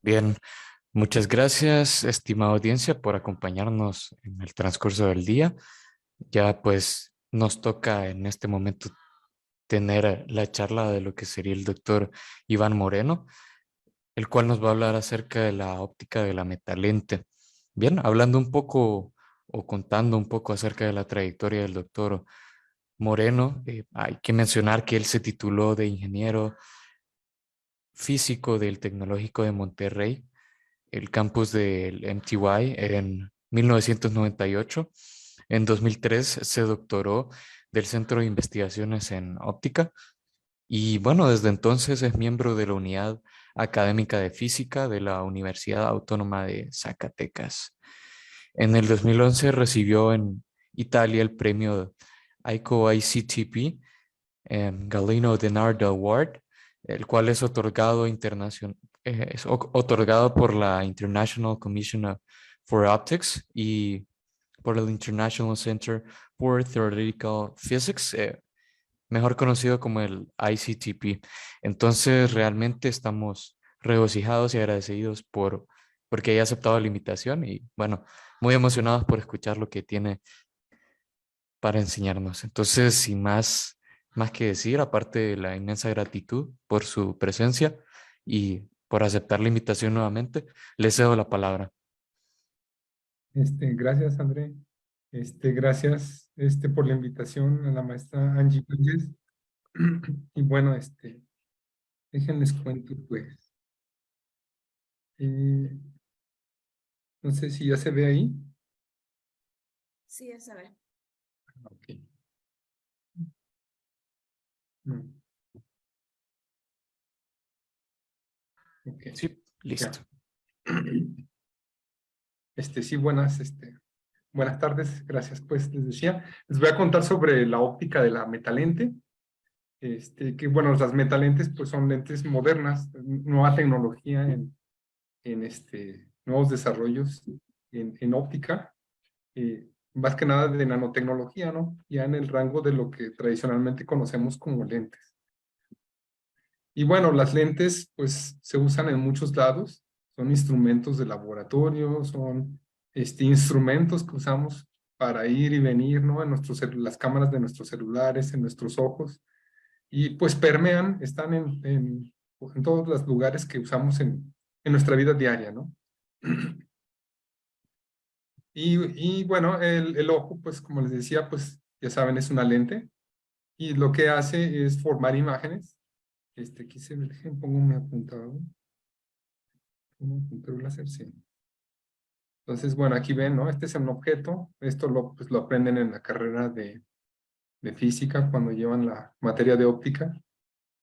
Bien, muchas gracias, estimada audiencia, por acompañarnos en el transcurso del día. Ya pues nos toca en este momento tener la charla de lo que sería el doctor Iván Moreno, el cual nos va a hablar acerca de la óptica de la metalente. Bien, hablando un poco o contando un poco acerca de la trayectoria del doctor Moreno, hay que mencionar que él se tituló de ingeniero físico del Tecnológico de Monterrey, el campus del MTY, en 1998. En 2003 se doctoró del Centro de Investigaciones en Óptica y bueno, desde entonces es miembro de la Unidad Académica de Física de la Universidad Autónoma de Zacatecas. En el 2011 recibió en Italia el premio ICO ICTP Galeno Denardo Award, el cual es otorgado, otorgado por la International Commission for Optics y por el International Center for Theoretical Physics, mejor conocido como el ICTP. Entonces, realmente estamos regocijados y agradecidos porque haya aceptado la invitación y, bueno, muy emocionados por escuchar lo que tiene para enseñarnos. Entonces, sin más que decir, aparte de la inmensa gratitud por su presencia y por aceptar la invitación nuevamente, le cedo la palabra. Gracias, André. Gracias, por la invitación a la maestra Angie Núñez. Y bueno, déjenles cuento, pues. eh, no sé si ya se ve ahí. Sí, ya sabe. Ok. No, ok, Sí, ya. listo. Sí, buenas tardes, gracias. Pues les decía, les voy a contar sobre la óptica de la metalente. Que bueno, las metalentes pues son lentes modernas, nueva tecnología en nuevos desarrollos en óptica, más que nada de nanotecnología, ¿no? Ya en el rango de lo que tradicionalmente conocemos como lentes. Y bueno, las lentes pues se usan en muchos lados, son instrumentos de laboratorio, son instrumentos que usamos para ir y venir, ¿no? En las cámaras de nuestros celulares, en nuestros ojos, y pues permean, están en todos los lugares que usamos en nuestra vida diaria, ¿no? Y bueno, el ojo, pues como les decía, pues ya saben, es una lente y lo que hace es formar imágenes. Aquí se ve, pongo mi apuntado, pongo un apuntado láser, sí. Entonces, bueno, aquí ven, ¿no? Este es un objeto, esto pues, lo aprenden en la carrera de física cuando llevan la materia de óptica,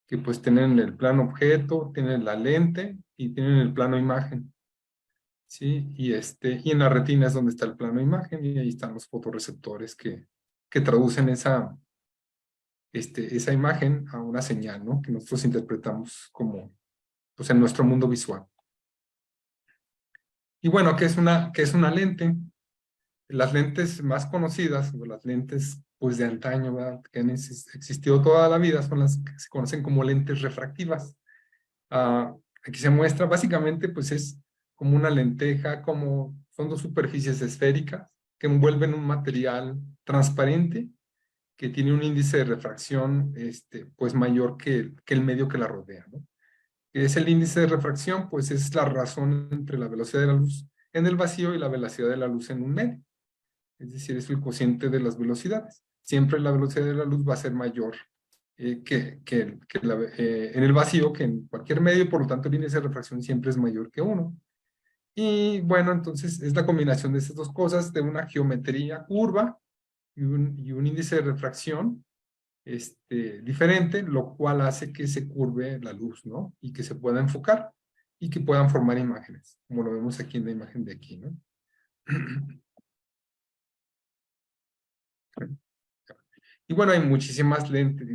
que pues tienen el plano objeto, tienen la lente y tienen el plano imagen. Sí, y en la retina es donde está el plano imagen y ahí están los fotorreceptores que traducen esa imagen a una señal, ¿no? Que nosotros interpretamos como, pues en nuestro mundo visual. Y bueno, qué es una lente? Las lentes más conocidas, o las lentes pues de antaño, ¿verdad? Que han existido toda la vida, son las que se conocen como lentes refractivas. Aquí se muestra, básicamente pues es como una lenteja, son dos superficies esféricas que envuelven un material transparente que tiene un índice de refracción pues mayor que el medio que la rodea, ¿no? ¿Qué es el índice de refracción? Pues es la razón entre la velocidad de la luz en el vacío y la velocidad de la luz en un medio. Es decir, es el cociente de las velocidades. Siempre la velocidad de la luz va a ser mayor en el vacío que en cualquier medio, y por lo tanto el índice de refracción siempre es mayor que 1. Y bueno, entonces es la combinación de estas dos cosas, de una geometría curva y un índice de refracción diferente, lo cual hace que se curve la luz, ¿no? Y que se pueda enfocar y que puedan formar imágenes, como lo vemos aquí en la imagen de aquí, ¿no? Y bueno, hay muchísimas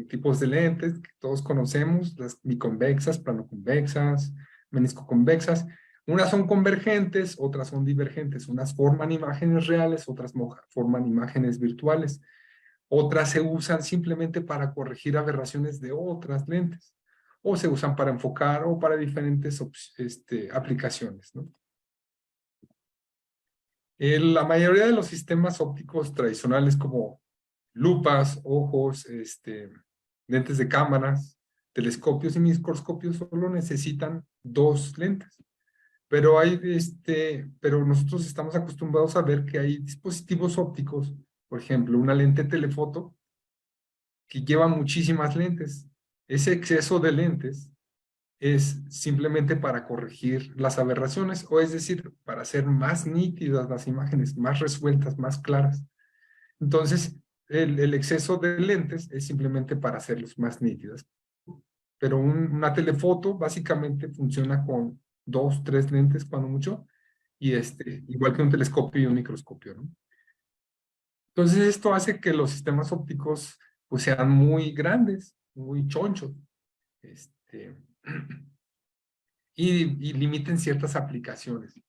tipos de lentes que todos conocemos, las biconvexas, planoconvexas, meniscoconvexas. Unas son convergentes, otras son divergentes. Unas forman imágenes reales, otras forman imágenes virtuales. Otras se usan simplemente para corregir aberraciones de otras lentes. o se usan para enfocar o para diferentes aplicaciones, ¿no? La mayoría de los sistemas ópticos tradicionales como lupas, ojos, lentes de cámaras, telescopios y microscopios solo necesitan 2 lentes. Pero pero nosotros estamos acostumbrados a ver que hay dispositivos ópticos, por ejemplo, una lente telefoto que lleva muchísimas lentes. Ese exceso de lentes es simplemente para corregir las aberraciones, o es decir, para hacer más nítidas las imágenes, más resueltas, más claras. Entonces, el exceso de lentes es simplemente para hacerlos más nítidas. Pero una telefoto básicamente funciona con 2, 3 lentes, cuando mucho, y igual que un telescopio y un microscopio, ¿no? Entonces, esto hace que los sistemas ópticos pues sean muy grandes, muy chonchos, y limiten ciertas aplicaciones.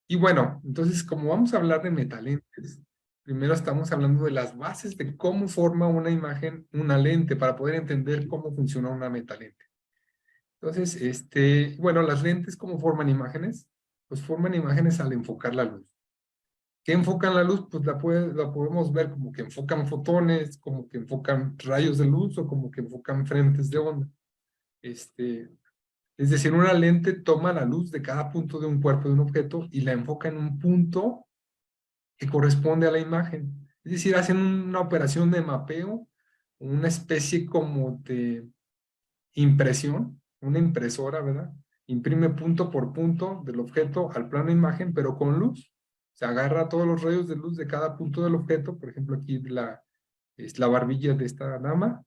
Y bueno, entonces, como vamos a hablar de metalentes, primero estamos hablando de las bases de cómo forma una imagen, una lente, para poder entender cómo funciona una metalente. Entonces, bueno, las lentes, ¿cómo forman imágenes? Pues forman imágenes al enfocar la luz. ¿Qué enfocan la luz? Pues la podemos ver como que enfocan fotones, como que enfocan rayos de luz o como que enfocan frentes de onda. Es decir, una lente toma la luz de cada punto de un cuerpo de un objeto y la enfoca en un punto que corresponde a la imagen. Es decir, hacen una operación de mapeo, una especie como de impresión, una impresora, ¿verdad? Imprime punto por punto del objeto al plano de imagen, pero con luz. Se agarra todos los rayos de luz de cada punto del objeto, por ejemplo, aquí es la barbilla de esta dama,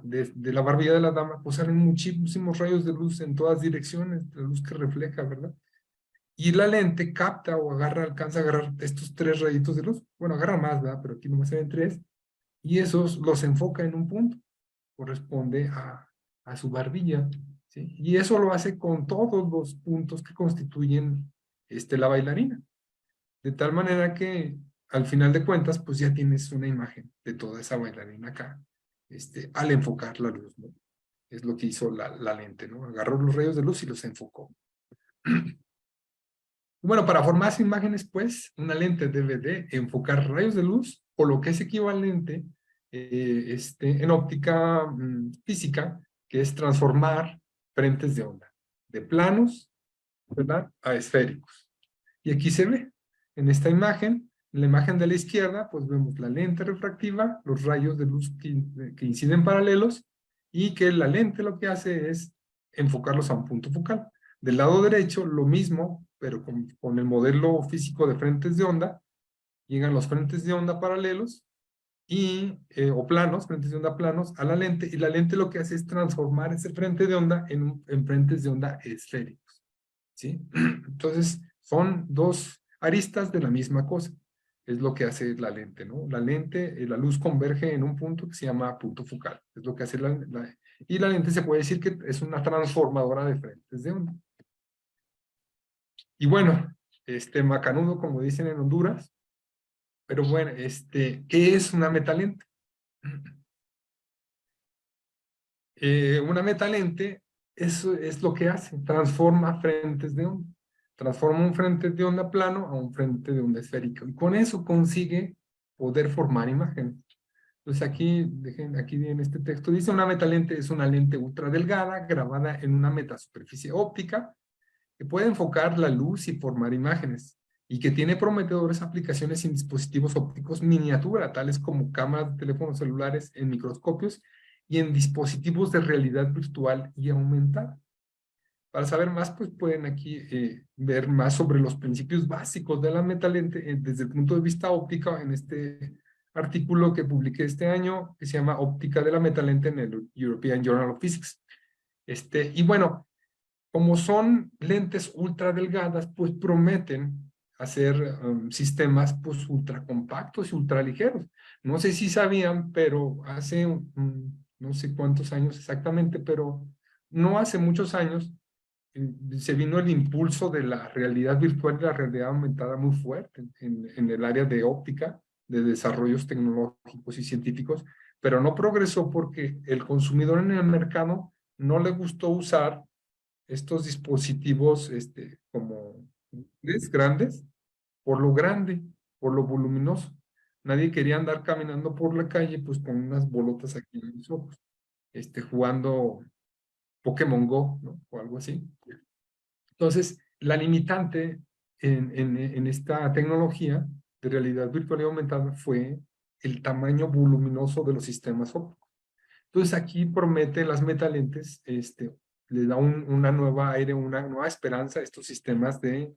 de la barbilla de la dama, pues salen muchísimos rayos de luz en todas direcciones, la luz que refleja, ¿verdad? Y la lente capta o alcanza a agarrar estos 3 rayitos de luz. Bueno, agarra más, ¿verdad? Pero aquí nomás se ven 3. Y esos los enfoca en un punto. Corresponde a su barbilla, ¿sí? Y eso lo hace con todos los puntos que constituyen la bailarina. De tal manera que al final de cuentas, pues ya tienes una imagen de toda esa bailarina acá, al enfocar la luz, ¿no? Es lo que hizo la lente, ¿no? Agarró los rayos de luz y los enfocó. Bueno, para formar imágenes, pues, una lente debe de enfocar rayos de luz, o lo que es equivalente en óptica física, que es transformar frentes de onda, de planos, ¿verdad?, a esféricos. Y aquí se ve, en esta imagen, en la imagen de la izquierda, pues vemos la lente refractiva, los rayos de luz que inciden paralelos, y que la lente lo que hace es enfocarlos a un punto focal. Del lado derecho, lo mismo, pero con el modelo físico de frentes de onda, llegan los frentes de onda paralelos o planos, frentes de onda planos, a la lente, y la lente lo que hace es transformar ese frente de onda en frentes de onda esféricos, ¿sí? Entonces, son 2 aristas de la misma cosa. Es lo que hace la lente, ¿no? La lente, la luz converge en un punto que se llama punto focal. Es lo que hace y la lente se puede decir que es una transformadora de frentes de onda. Y bueno, macanudo, como dicen en Honduras, pero bueno, ¿qué es una metalente? Una metalente eso es lo que hace, transforma frentes de onda. Transforma un frente de onda plano a un frente de onda esférico. Y con eso consigue poder formar imágenes. Entonces aquí en este texto dice, una metalente es una lente ultra delgada grabada en una metasuperficie óptica que puede enfocar la luz y formar imágenes, y que tiene prometedoras aplicaciones en dispositivos ópticos miniatura, tales como cámaras de teléfonos celulares, en microscopios y en dispositivos de realidad virtual y aumentada. Para saber más, pues pueden aquí ver más sobre los principios básicos de la metalente desde el punto de vista óptico en este artículo que publiqué este año, que se llama Óptica de la metalente en el European Journal of Physics. Y bueno, como son lentes ultra delgadas, pues prometen hacer sistemas pues ultra compactos y ultra ligeros. No sé si sabían, pero hace no sé cuántos años exactamente, pero no hace muchos años, se vino el impulso de la realidad virtual y la realidad aumentada muy fuerte en el área de óptica, de desarrollos tecnológicos y científicos, pero no progresó porque el consumidor en el mercado no le gustó usar estos dispositivos como grandes, por lo grande, por lo voluminoso. Nadie quería andar caminando por la calle pues con unas bolotas aquí en los ojos, jugando Pokémon Go, ¿no? O algo así. Entonces, la limitante en esta tecnología de realidad virtual y aumentada fue el tamaño voluminoso de los sistemas ópticos. Entonces, aquí promete las metalentes, le da una nueva aire, una nueva esperanza a estos sistemas de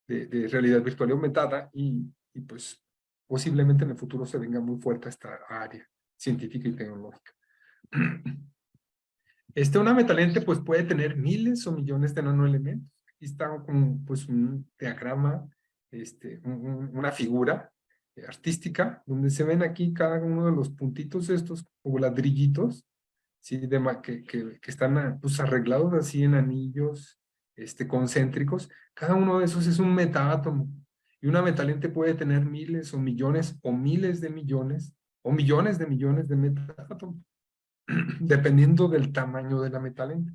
realidad virtual y aumentada y pues posiblemente en el futuro se venga muy fuerte esta área científica y tecnológica. Una metalente pues puede tener miles o millones de nanoelementos. Aquí está pues un diagrama, una figura artística, donde se ven aquí cada uno de los puntitos estos, o ladrillitos, ¿sí? Que están pues, arreglados así en anillos concéntricos. Cada uno de esos es un metaátomo. Y una metalente puede tener miles o millones o miles de millones o millones de metaátomos, dependiendo del tamaño de la metalente.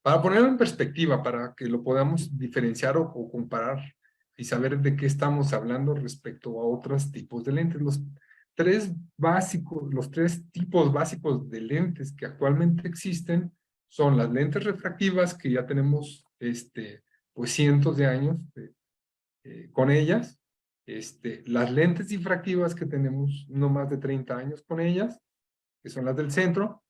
Para ponerlo en perspectiva, para que lo podamos diferenciar o comparar y saber de qué estamos hablando respecto a otros tipos de lentes. Los tres tipos básicos de lentes que actualmente existen son las lentes refractivas, que ya tenemos pues cientos de años con ellas, las lentes difractivas, que tenemos no más de 30 años con ellas, que son las del centro,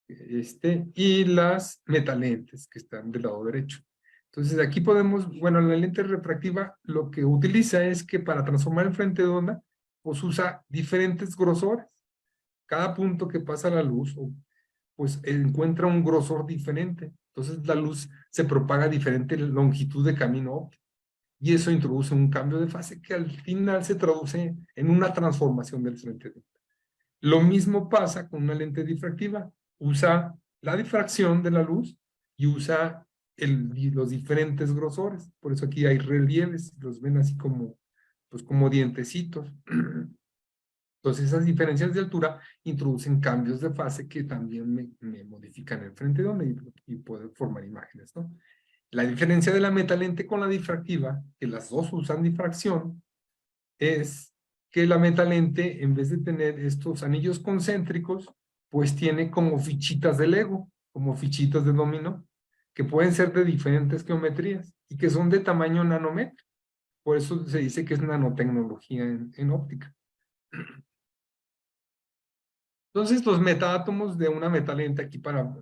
y las metalentes, que están del lado derecho. Entonces aquí podemos, bueno, la lente refractiva lo que utiliza es que para transformar el frente de onda, pues usa diferentes grosores. Cada punto que pasa la luz, pues encuentra un grosor diferente. Entonces la luz se propaga a diferente longitud de camino óptico. Y eso introduce un cambio de fase que al final se traduce en una transformación del frente de onda. Lo mismo pasa con una lente difractiva. Usa la difracción de la luz y usa los diferentes grosores. Por eso aquí hay relieves, los ven así como, pues como dientecitos. Entonces esas diferencias de altura introducen cambios de fase que también me modifican el frente de onda y pueden formar imágenes, ¿no? La diferencia de la metalente con la difractiva, que las dos usan difracción, es que la metalente, en vez de tener estos anillos concéntricos, pues tiene como fichitas de Lego, como fichitas de dominó, que pueden ser de diferentes geometrías y que son de tamaño nanómetro. Por eso se dice que es nanotecnología en óptica. Entonces, los metaátomos de una metalente, aquí para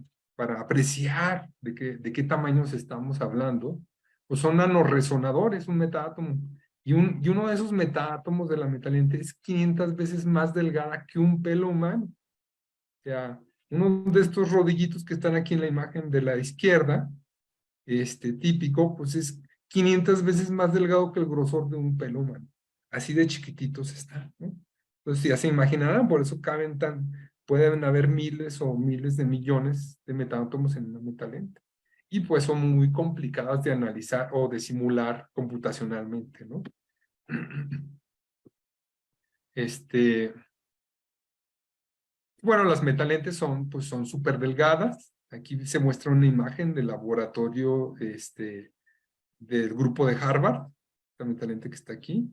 apreciar de qué tamaños estamos hablando, pues son nanorresonadores, un metaátomo. Y uno de esos metaátomos de la metalente es 500 veces más delgada que un pelo humano. O sea, uno de estos rodillitos que están aquí en la imagen de la izquierda, típico, pues es 500 veces más delgado que el grosor de un pelo humano. Así de chiquititos están, ¿no? Entonces ya se imaginarán, por eso pueden haber miles o miles de millones de metaátomos en una metalente. Y pues son muy complicadas de analizar o de simular computacionalmente, ¿no? Bueno, las metalentes pues son súper delgadas. Aquí se muestra una imagen del laboratorio del grupo de Harvard, la metalente que está aquí.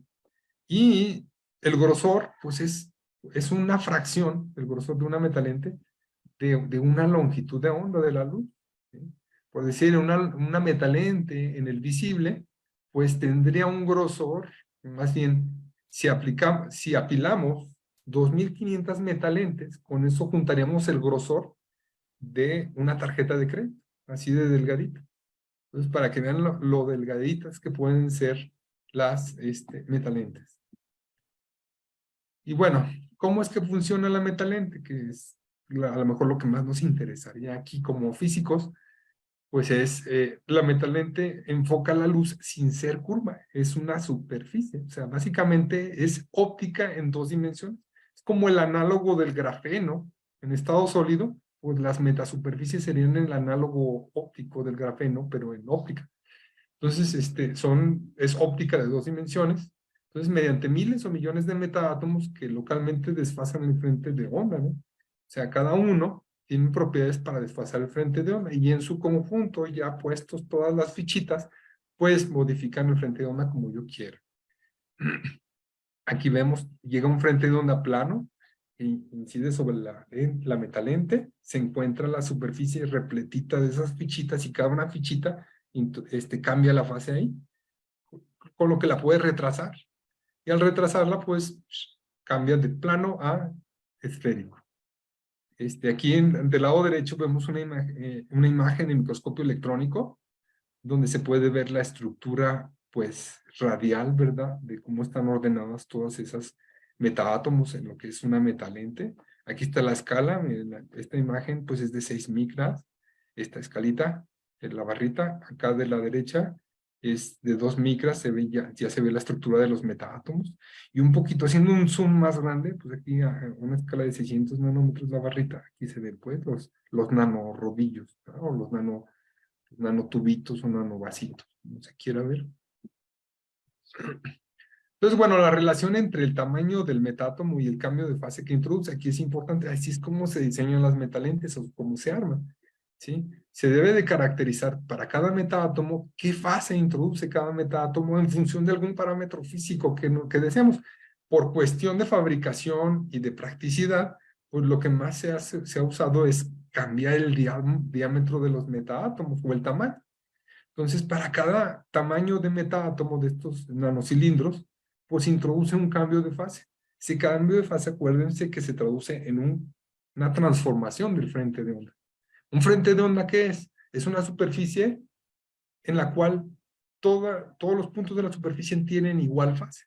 Y el grosor, pues es una fracción, el grosor de una metalente, de una longitud de onda de la luz, ¿sí? Por decir, una metalente en el visible, pues tendría un grosor, más bien, si apilamos 2500 metalentes, con eso juntaríamos el grosor de una tarjeta de crédito, así de delgadita. Entonces, para que vean lo delgaditas que pueden ser las metalentes. Y bueno, ¿cómo es que funciona la metalente? Que es a lo mejor lo que más nos interesaría aquí como físicos, pues es la metalente enfoca la luz sin ser curva, es una superficie, o sea, básicamente es óptica en 2 dimensiones. Es como el análogo del grafeno en estado sólido, pues las metasuperficies serían el análogo óptico del grafeno, pero en óptica. Entonces, es óptica de 2 dimensiones, Entonces, mediante miles o millones de metaátomos que localmente desfasan el frente de onda, ¿no? O sea, cada uno tiene propiedades para desfasar el frente de onda y en su conjunto, ya puestos todas las fichitas, pues modifican el frente de onda como yo quiera. Aquí vemos, llega un frente de onda plano, e incide sobre la metalente, se encuentra la superficie repletita de esas fichitas y cada una fichita cambia la fase ahí, con lo que la puede retrasar. Y al retrasarla, pues cambia de plano a esférico. Aquí del lado derecho vemos una imagen de microscopio electrónico donde se puede ver la estructura pues radial, ¿verdad? De cómo están ordenadas todas esas metaátomos en lo que es una metalente. Aquí está la escala, esta imagen pues es de 6 micras, esta escalita, la barrita, acá de la derecha es de 2 micras, se ve ya se ve la estructura de los metaátomos, y un poquito haciendo un zoom más grande, pues aquí a una escala de 600 nanómetros la barrita, aquí se ven pues los nanorodillos, ¿no? O los nanotubitos o nanovasitos, como se quiera ver. Entonces, bueno, la relación entre el tamaño del metátomo y el cambio de fase que introduce, aquí es importante, así es como se diseñan las metalentes o cómo se arman, ¿sí? Se debe de caracterizar para cada metátomo qué fase introduce cada metátomo en función de algún parámetro físico que deseamos. Por cuestión de fabricación y de practicidad, pues lo que más se ha usado es cambiar el diámetro de los metátomos o el tamaño. Entonces, para cada tamaño de metaátomo de estos nanocilindros, pues introduce un cambio de fase. Ese cambio de fase, acuérdense que se traduce en una transformación del frente de onda. ¿Un frente de onda qué es? Es una superficie en la cual todos los puntos de la superficie tienen igual fase.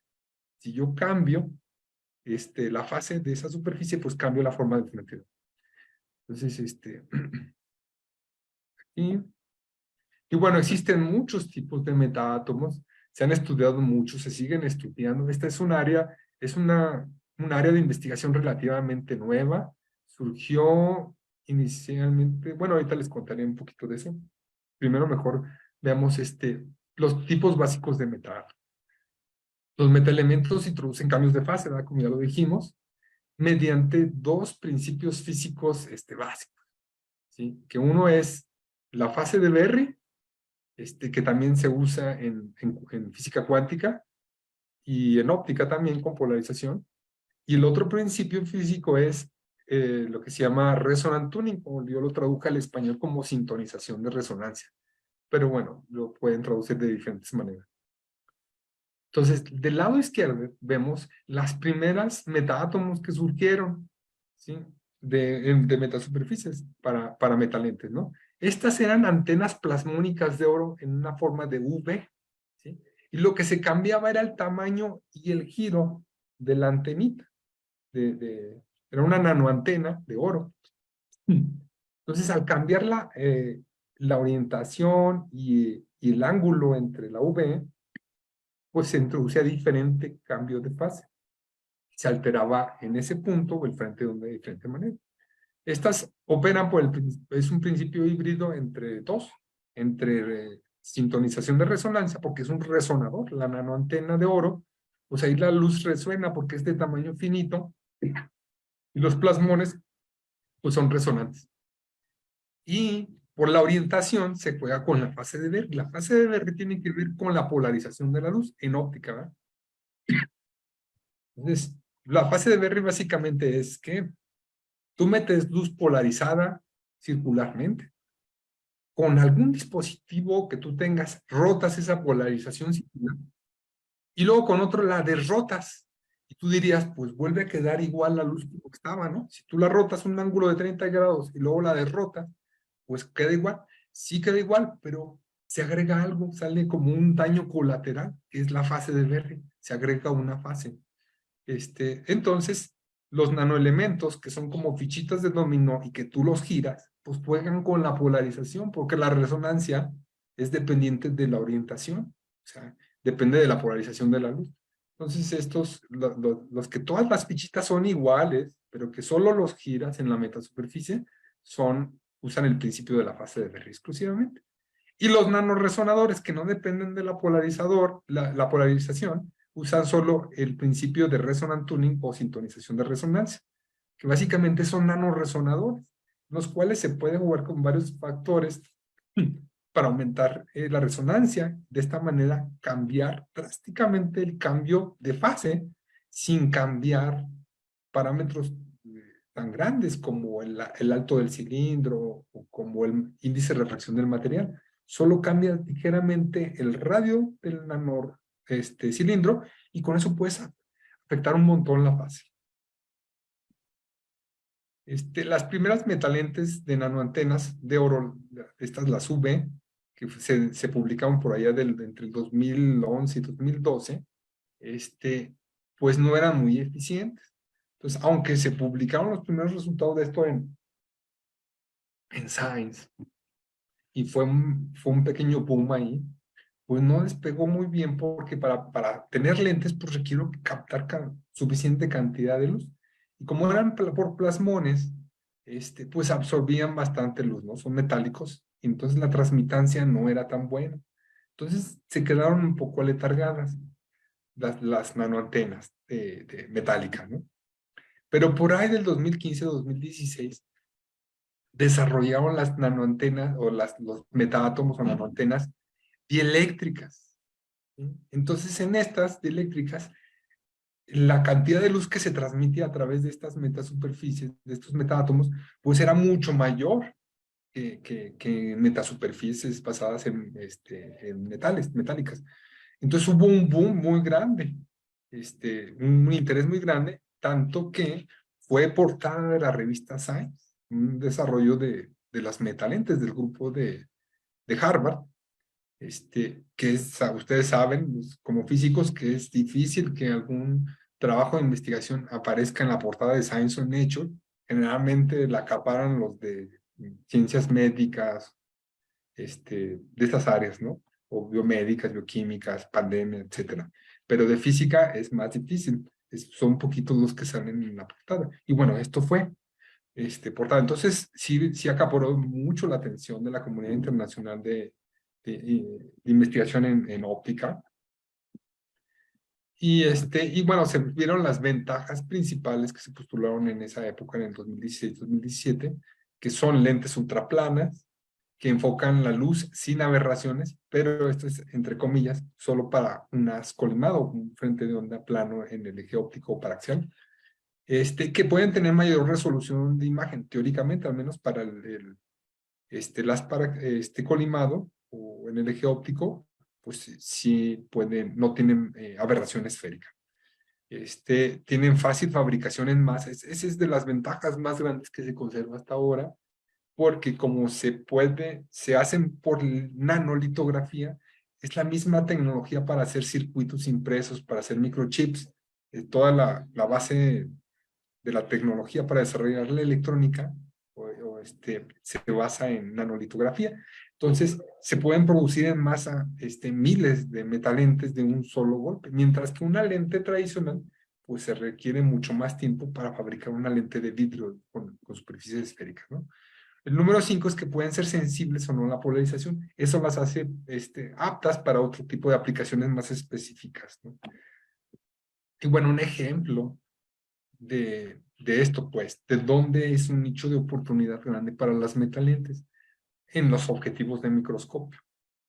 Si yo cambio la fase de esa superficie, pues cambio la forma del frente de onda. Entonces, y bueno, existen muchos tipos de metaátomos, se han estudiado muchos, se siguen estudiando. Esta es un área de investigación relativamente nueva. Surgió inicialmente, bueno, ahorita les contaré un poquito de eso. Primero mejor veamos los tipos básicos de metaátomos. Los metaelementos introducen cambios de fase, ¿verdad? Como ya lo dijimos, mediante dos principios físicos básicos, ¿sí? Que uno es la fase de Berry, que también se usa en física cuántica y en óptica también con polarización. Y el otro principio físico es lo que se llama resonant tuning, o yo lo traduzco al español como sintonización de resonancia. Pero bueno, lo pueden traducir de diferentes maneras. Entonces, del lado izquierdo vemos las primeras metaátomos que surgieron, ¿sí? de metasuperficies para metalentes, ¿no? Estas eran antenas plasmónicas de oro en una forma de V, ¿sí? Y lo que se cambiaba era el tamaño y el giro de la antenita. Era una nanoantena de oro. Entonces, al cambiar la orientación y el ángulo entre la V, pues se introducía diferente cambio de fase. Se alteraba en ese punto el frente de onda de diferente manera. Estas operan es un principio híbrido entre dos, entre sintonización de resonancia, porque es un resonador, la nanoantena de oro, pues ahí la luz resuena porque es de tamaño finito, y los plasmones pues son resonantes. Y por la orientación se juega con la fase de Berry. La fase de Berry tiene que ver con la polarización de la luz en óptica, ¿verdad? Entonces, la fase de Berry básicamente es que tú metes luz polarizada circularmente. Con algún dispositivo que tú tengas, rotas esa polarización circular. Y luego con otro la derrotas. Y tú dirías, pues vuelve a quedar igual la luz como estaba, ¿no? Si tú la rotas un ángulo de 30 grados y luego la derrotas, pues queda igual. Sí queda igual, pero se agrega algo, sale como un daño colateral, que es la fase de Berry. Se agrega una fase. Entonces, los nanoelementos, que son como fichitas de dominó y que tú los giras, pues juegan con la polarización, porque la resonancia es dependiente de la orientación, o sea, depende de la polarización de la luz. Entonces, los que todas las fichitas son iguales, pero que solo los giras en la metasuperficie, usan el principio de la fase de Berry exclusivamente. Y los nanoresonadores, que no dependen de la polarización, usan solo el principio de resonant tuning o sintonización de resonancia, que básicamente son nanoresonadores, los cuales se puede jugar con varios factores para aumentar la resonancia, de esta manera cambiar drásticamente el cambio de fase sin cambiar parámetros tan grandes como el alto del cilindro o como el índice de refracción del material. Solo cambia ligeramente el radio del cilindro y con eso puedes afectar un montón la fase. Las primeras metalentes de nanoantenas de oro, estas las UV, que se publicaron por allá entre el 2011 y 2012, pues no eran muy eficientes. Entonces, aunque se publicaron los primeros resultados de esto en Science, y fue un pequeño boom ahí, pues no despegó muy bien porque para tener lentes pues requiero captar suficiente cantidad de luz. Y como eran por plasmones, pues absorbían bastante luz, ¿no? Son metálicos, y entonces la transmitancia no era tan buena. Entonces se quedaron un poco aletargadas las nanoantenas metálicas, ¿no? Pero por ahí del 2015-2016 desarrollaron las nanoantenas o los metátomos o nanoantenas dieléctricas. ¿Sí? Entonces, en estas dieléctricas, la cantidad de luz que se transmite a través de estas metasuperficies, de estos metátomos, pues era mucho mayor que metasuperficies basadas en metálicas. Entonces hubo un boom muy grande, un interés muy grande, tanto que fue portada de la revista Science, un desarrollo de las metalentes del grupo de Harvard, ustedes saben, pues, como físicos, que es difícil que algún trabajo de investigación aparezca en la portada de Science o Nature. Generalmente la acaparan los de ciencias médicas, de estas áreas, ¿no? O biomédicas, bioquímicas, pandemia, etcétera. Pero de física es más difícil. Son poquitos los que salen en la portada. Y bueno, esto fue portada. Entonces, sí acaparó mucho la atención de la comunidad internacional de investigación en óptica. Y bueno, se vieron las ventajas principales que se postularon en esa época, en el 2016-2017, que son lentes ultraplanas, que enfocan la luz sin aberraciones, pero esto es, entre comillas, solo para un haz colimado, un frente de onda plano en el eje óptico paraxial, que pueden tener mayor resolución de imagen, teóricamente, al menos para el haz colimado o en el eje óptico, pues sí pueden, no tienen aberración esférica. Tienen fácil fabricación en masa. Esa es de las ventajas más grandes que se conserva hasta ahora, porque como se hacen por nanolitografía, es la misma tecnología para hacer circuitos impresos, para hacer microchips. Toda la base de la tecnología para desarrollar la electrónica se basa en nanolitografía. Entonces, se pueden producir en masa miles de metalentes de un solo golpe, mientras que una lente tradicional pues se requiere mucho más tiempo para fabricar una lente de vidrio con superficies esféricas, ¿no? El número 5 es que pueden ser sensibles o no a la polarización. Eso las hace aptas para otro tipo de aplicaciones más específicas, ¿no? Y bueno, un ejemplo de esto, pues, de dónde es un nicho de oportunidad grande para las metalentes, en los objetivos de microscopio.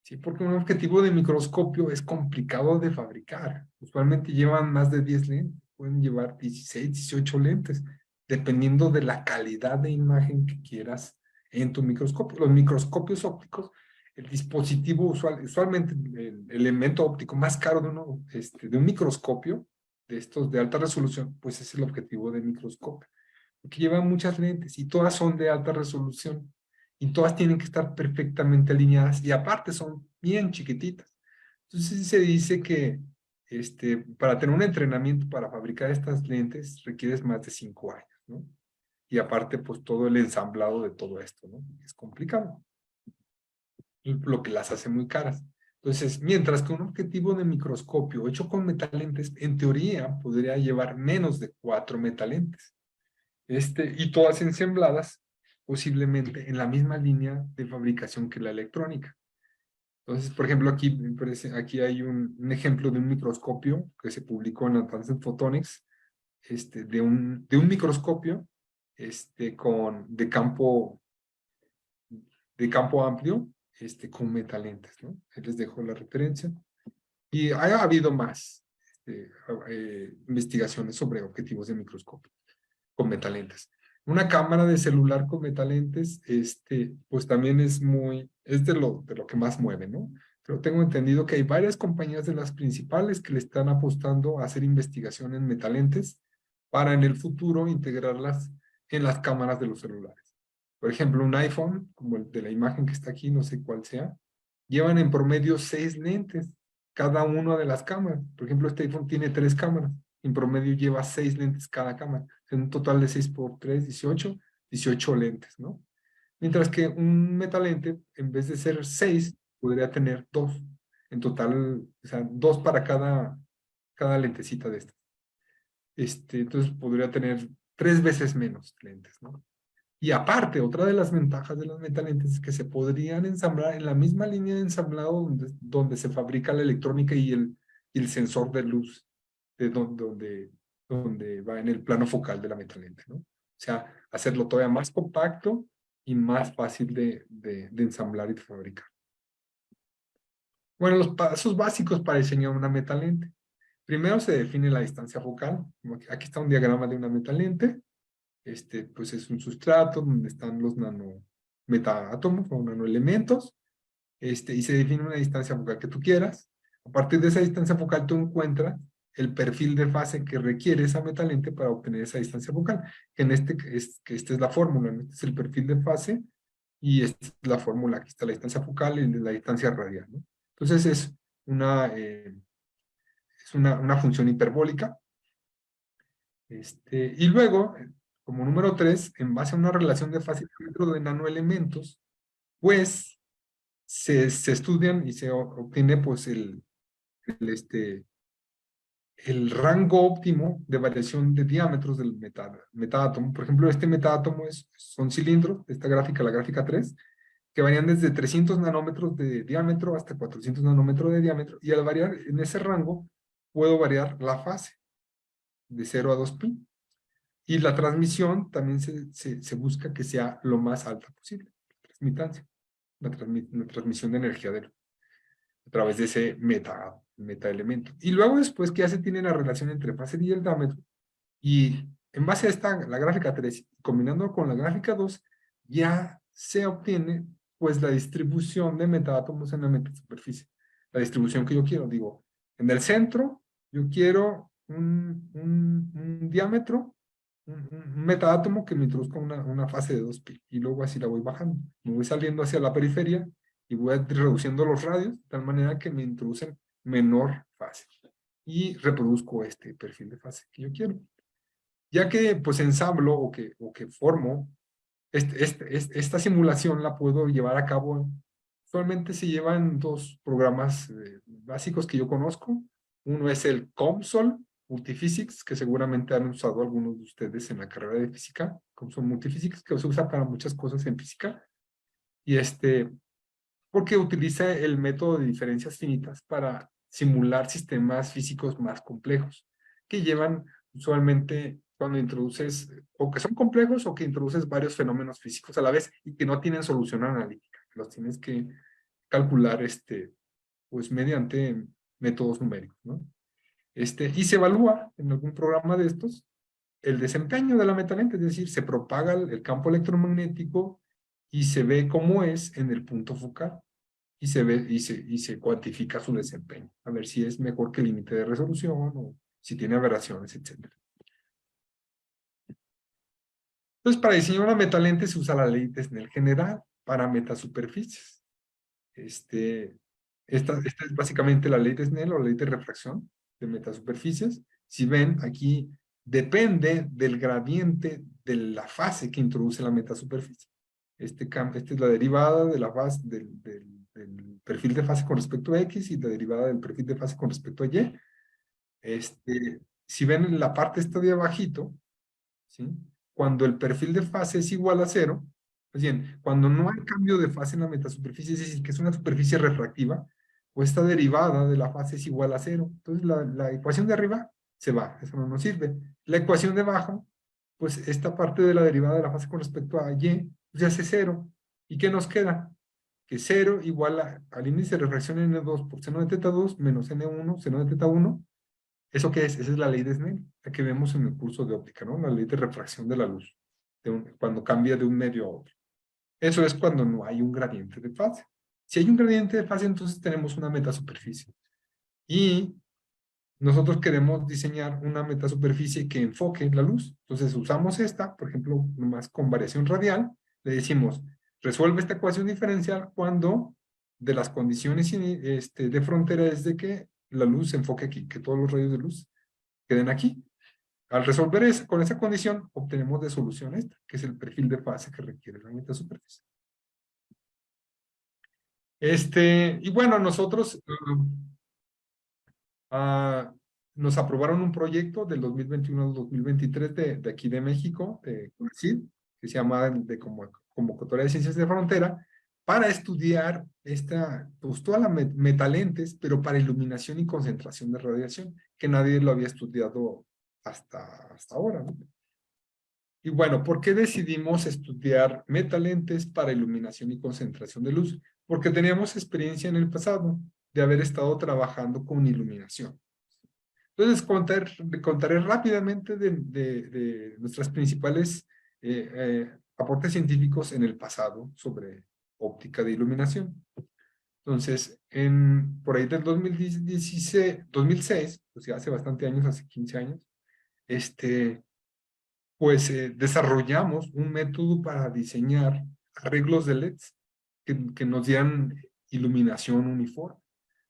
¿Sí? Porque un objetivo de microscopio es complicado de fabricar. Usualmente llevan más de 10 lentes, pueden llevar 16, 18 lentes, dependiendo de la calidad de imagen que quieras en tu microscopio. Los microscopios ópticos, el dispositivo usualmente el elemento óptico más caro de un microscopio, de estos de alta resolución, pues es el objetivo de microscopio. Porque llevan muchas lentes y todas son de alta resolución y todas tienen que estar perfectamente alineadas y aparte son bien chiquititas. Entonces se dice que para tener un entrenamiento para fabricar estas lentes requieres más de 5 años, ¿no? Y aparte, pues todo el ensamblado de todo esto, ¿no? Es complicado, lo que las hace muy caras. Entonces, mientras que un objetivo de microscopio hecho con metalentes, en teoría, podría llevar menos de 4 metalentes. Y todas ensambladas, posiblemente en la misma línea de fabricación que la electrónica. Entonces, por ejemplo, aquí hay un ejemplo de un microscopio que se publicó en Advanced Photonics, de un microscopio de campo amplio, con metalentes, ¿no? Ahí les dejo la referencia. Y ha habido más investigaciones sobre objetivos de microscopio con metalentes. Una cámara de celular con metalentes, pues también es de lo que más mueve, ¿no? Pero tengo entendido que hay varias compañías de las principales que le están apostando a hacer investigación en metalentes para en el futuro integrarlas en las cámaras de los celulares. Por ejemplo, un iPhone, como el de la imagen que está aquí, no sé cuál sea, llevan en promedio 6 lentes cada una de las cámaras. Por ejemplo, este iPhone tiene 3 cámaras. En promedio lleva 6 lentes cada cámara. En un total de 6 por 3, 18 lentes, ¿no? Mientras que un metalente, en vez de ser 6, podría tener 2. En total, o sea, 2 para cada lentecita de estas. Entonces podría tener 3 veces menos lentes, ¿no? Y aparte, otra de las ventajas de los metalentes es que se podrían ensamblar en la misma línea de ensamblado donde se fabrica la electrónica y el sensor de luz, donde va en el plano focal de la metalente, ¿no? O sea, hacerlo todavía más compacto y más fácil de ensamblar y de fabricar. Bueno, los pasos básicos para diseñar una metalente. Primero se define la distancia focal. Aquí está un diagrama de una metalente. Pues es un sustrato donde están los metaátomos o nanoelementos, y se define una distancia focal que tú quieras. A partir de esa distancia focal tú encuentras el perfil de fase que requiere esa metalente para obtener esa distancia focal, que esta es la fórmula, ¿no? Este es el perfil de fase y esta es la fórmula, aquí está la distancia focal y la distancia radial, ¿no? Entonces es una función hiperbólica. Y luego, como número 3, en base a una relación de fase dentro de nanoelementos, pues se estudian y se obtiene pues el rango óptimo de variación de diámetros del metaátomo. Por ejemplo, este metaátomo son cilindros, esta gráfica, la gráfica 3, que varían desde 300 nanómetros de diámetro hasta 400 nanómetros de diámetro, y al variar en ese rango, puedo variar la fase de 0 a 2pi. Y la transmisión también se busca que sea lo más alta posible. Transmitancia. La transmisión de energía a través de ese metaelemento. Y luego después que ya se tiene la relación entre fase y el diámetro, y en base a la gráfica 3, combinando con la gráfica 2, ya se obtiene pues la distribución de metaátomos en la metasuperficie. La distribución que yo quiero, digo, en el centro yo quiero un diámetro, un metaátomo que me introduzca una fase de 2pi, y luego así la voy bajando. Me voy saliendo hacia la periferia y voy reduciendo los radios de tal manera que me introducen menor fase. Y reproduzco este perfil de fase que yo quiero. Ya que pues ensamblo o que formo, esta simulación la puedo llevar a cabo. Usualmente se llevan 2 programas básicos que yo conozco. Uno es el COMSOL Multiphysics, que seguramente han usado algunos de ustedes en la carrera de física. COMSOL Multiphysics, que se usa para muchas cosas en física. Y porque utiliza el método de diferencias finitas para simular sistemas físicos más complejos, que llevan usualmente cuando introduces, o que son complejos, o que introduces varios fenómenos físicos a la vez y que no tienen solución analítica, que los tienes que calcular pues mediante métodos numéricos, ¿no? Y se evalúa en algún programa de estos el desempeño de la metalente, es decir, se propaga el campo electromagnético y se ve cómo es en el punto focal. Y se ve y se cuantifica su desempeño, a ver si es mejor que el límite de resolución o si tiene aberraciones, etc. Entonces, para diseñar una metalente se usa la ley de Snell general para metasuperficies. Esta es básicamente la ley de Snell o la ley de refracción de metasuperficies. Si ven, aquí depende del gradiente de la fase que introduce la metasuperficie. Esta es la derivada de la fase del perfil de fase con respecto a X y la derivada del perfil de fase con respecto a Y. Si ven en la parte esta de abajito, ¿sí? Cuando el perfil de fase es igual a 0, Más bien, cuando no hay cambio de fase en la metasuperficie, es decir, que es una superficie refractiva, pues esta derivada de la fase es igual a cero. Entonces la ecuación de arriba se va, eso no nos sirve. La ecuación de abajo, pues esta parte de la derivada de la fase con respecto a y, pues ya hace cero. ¿Y qué nos queda? Que cero igual al índice de refracción n2 por seno de teta 2 menos n1, seno de teta 1. ¿Eso qué es? Esa es la ley de Snell, la que vemos en el curso de óptica, ¿no? La ley de refracción de la luz, cuando cambia de un medio a otro. Eso es cuando no hay un gradiente de fase. Si hay un gradiente de fase, entonces tenemos una metasuperficie. Y nosotros queremos diseñar una metasuperficie que enfoque la luz. Entonces usamos esta, por ejemplo, nomás con variación radial, le decimos, resuelve esta ecuación diferencial cuando de las condiciones de frontera es de que la luz se enfoque aquí, que todos los rayos de luz queden aquí. Al resolver con esa condición, obtenemos de solución esta, que es el perfil de fase que requiere la metasuperficie. Y bueno, nosotros nos aprobaron un proyecto del 2021 al 2023 de aquí de México, de CONACYT, que se llama Convocatoria de Ciencias de Frontera, para estudiar pues todas las metalentes, pero para iluminación y concentración de radiación, que nadie lo había estudiado hasta ahora, ¿no? Y bueno, ¿por qué decidimos estudiar metalentes para iluminación y concentración de luz? Porque teníamos experiencia en el pasado de haber estado trabajando con iluminación. Entonces, contaré rápidamente de nuestras principales aportes científicos en el pasado sobre óptica de iluminación. Entonces, por ahí del 2006, pues ya hace bastante años, hace 15 años, pues desarrollamos un método para diseñar arreglos de LEDs que nos dieran iluminación uniforme.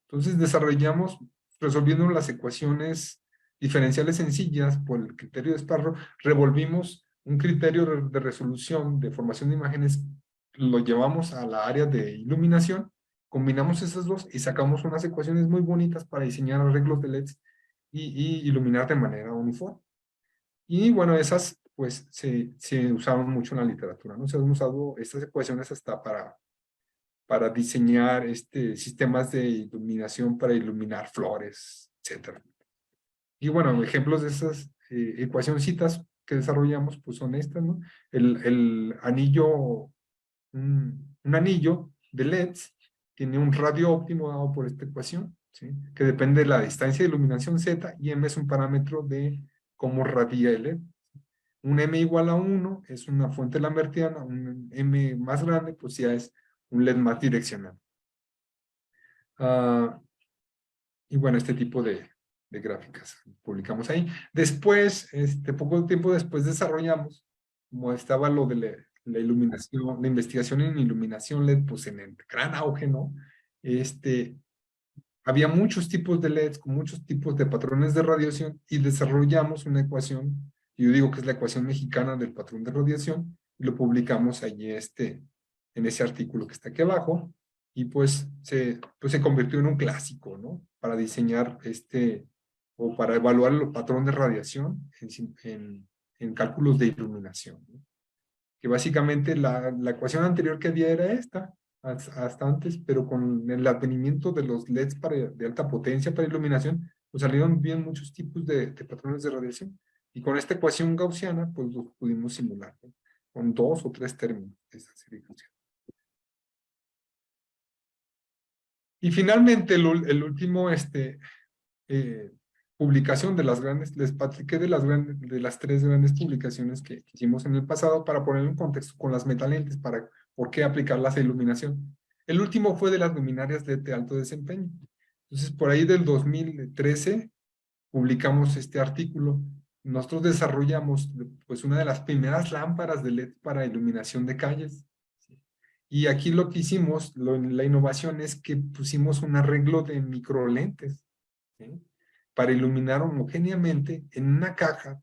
Entonces desarrollamos, resolviendo las ecuaciones diferenciales sencillas por el criterio de Sparrow, revolvimos un criterio de resolución de formación de imágenes, lo llevamos a la área de iluminación, combinamos esas dos y sacamos unas ecuaciones muy bonitas para diseñar arreglos de LEDs y iluminar de manera uniforme. Y bueno, esas pues se usaron mucho en la literatura, ¿no? Se han usado estas ecuaciones hasta para diseñar sistemas de iluminación para iluminar flores, etc. Y bueno, ejemplos de esas ecuacioncitas que desarrollamos pues son estas, ¿no? El anillo, un anillo de LEDs tiene un radio óptimo dado por esta ecuación, ¿sí? Que depende de la distancia de iluminación Z y M es un parámetro de cómo radia el LED. Un M igual a 1 es una fuente lambertiana, un M más grande pues ya es un LED más direccional. Y bueno, este tipo de gráficas publicamos ahí. Después, poco tiempo después desarrollamos, como estaba lo de la iluminación, la investigación en iluminación LED, pues en el gran auge, ¿no? Había muchos tipos de LEDs con muchos tipos de patrones de radiación y desarrollamos una ecuación, yo digo que es la ecuación mexicana del patrón de radiación, y lo publicamos allí en ese artículo que está aquí abajo, y pues se convirtió en un clásico, ¿no? Para diseñar o para evaluar el patrón de radiación en cálculos de iluminación, ¿no? Que básicamente la ecuación anterior que había era esta, hasta antes, pero con el advenimiento de los LEDs de alta potencia para iluminación, pues salieron bien muchos tipos de patrones de radiación. Y con esta ecuación gaussiana, pues lo pudimos simular, ¿no? Con 2 o 3 términos de esa serie gaussiana. Y finalmente, el último, publicación de las grandes, les platiqué de las 3 grandes publicaciones que hicimos en el pasado para poner en contexto con las metalentes, por qué aplicarlas a iluminación. El último fue de las luminarias de alto desempeño. Entonces, por ahí del 2013, publicamos este artículo. Nosotros desarrollamos pues una de las primeras lámparas de LED para iluminación de calles. Y aquí lo que hicimos, la innovación es que pusimos un arreglo de microlentes, ¿sí? Para iluminar homogéneamente en una caja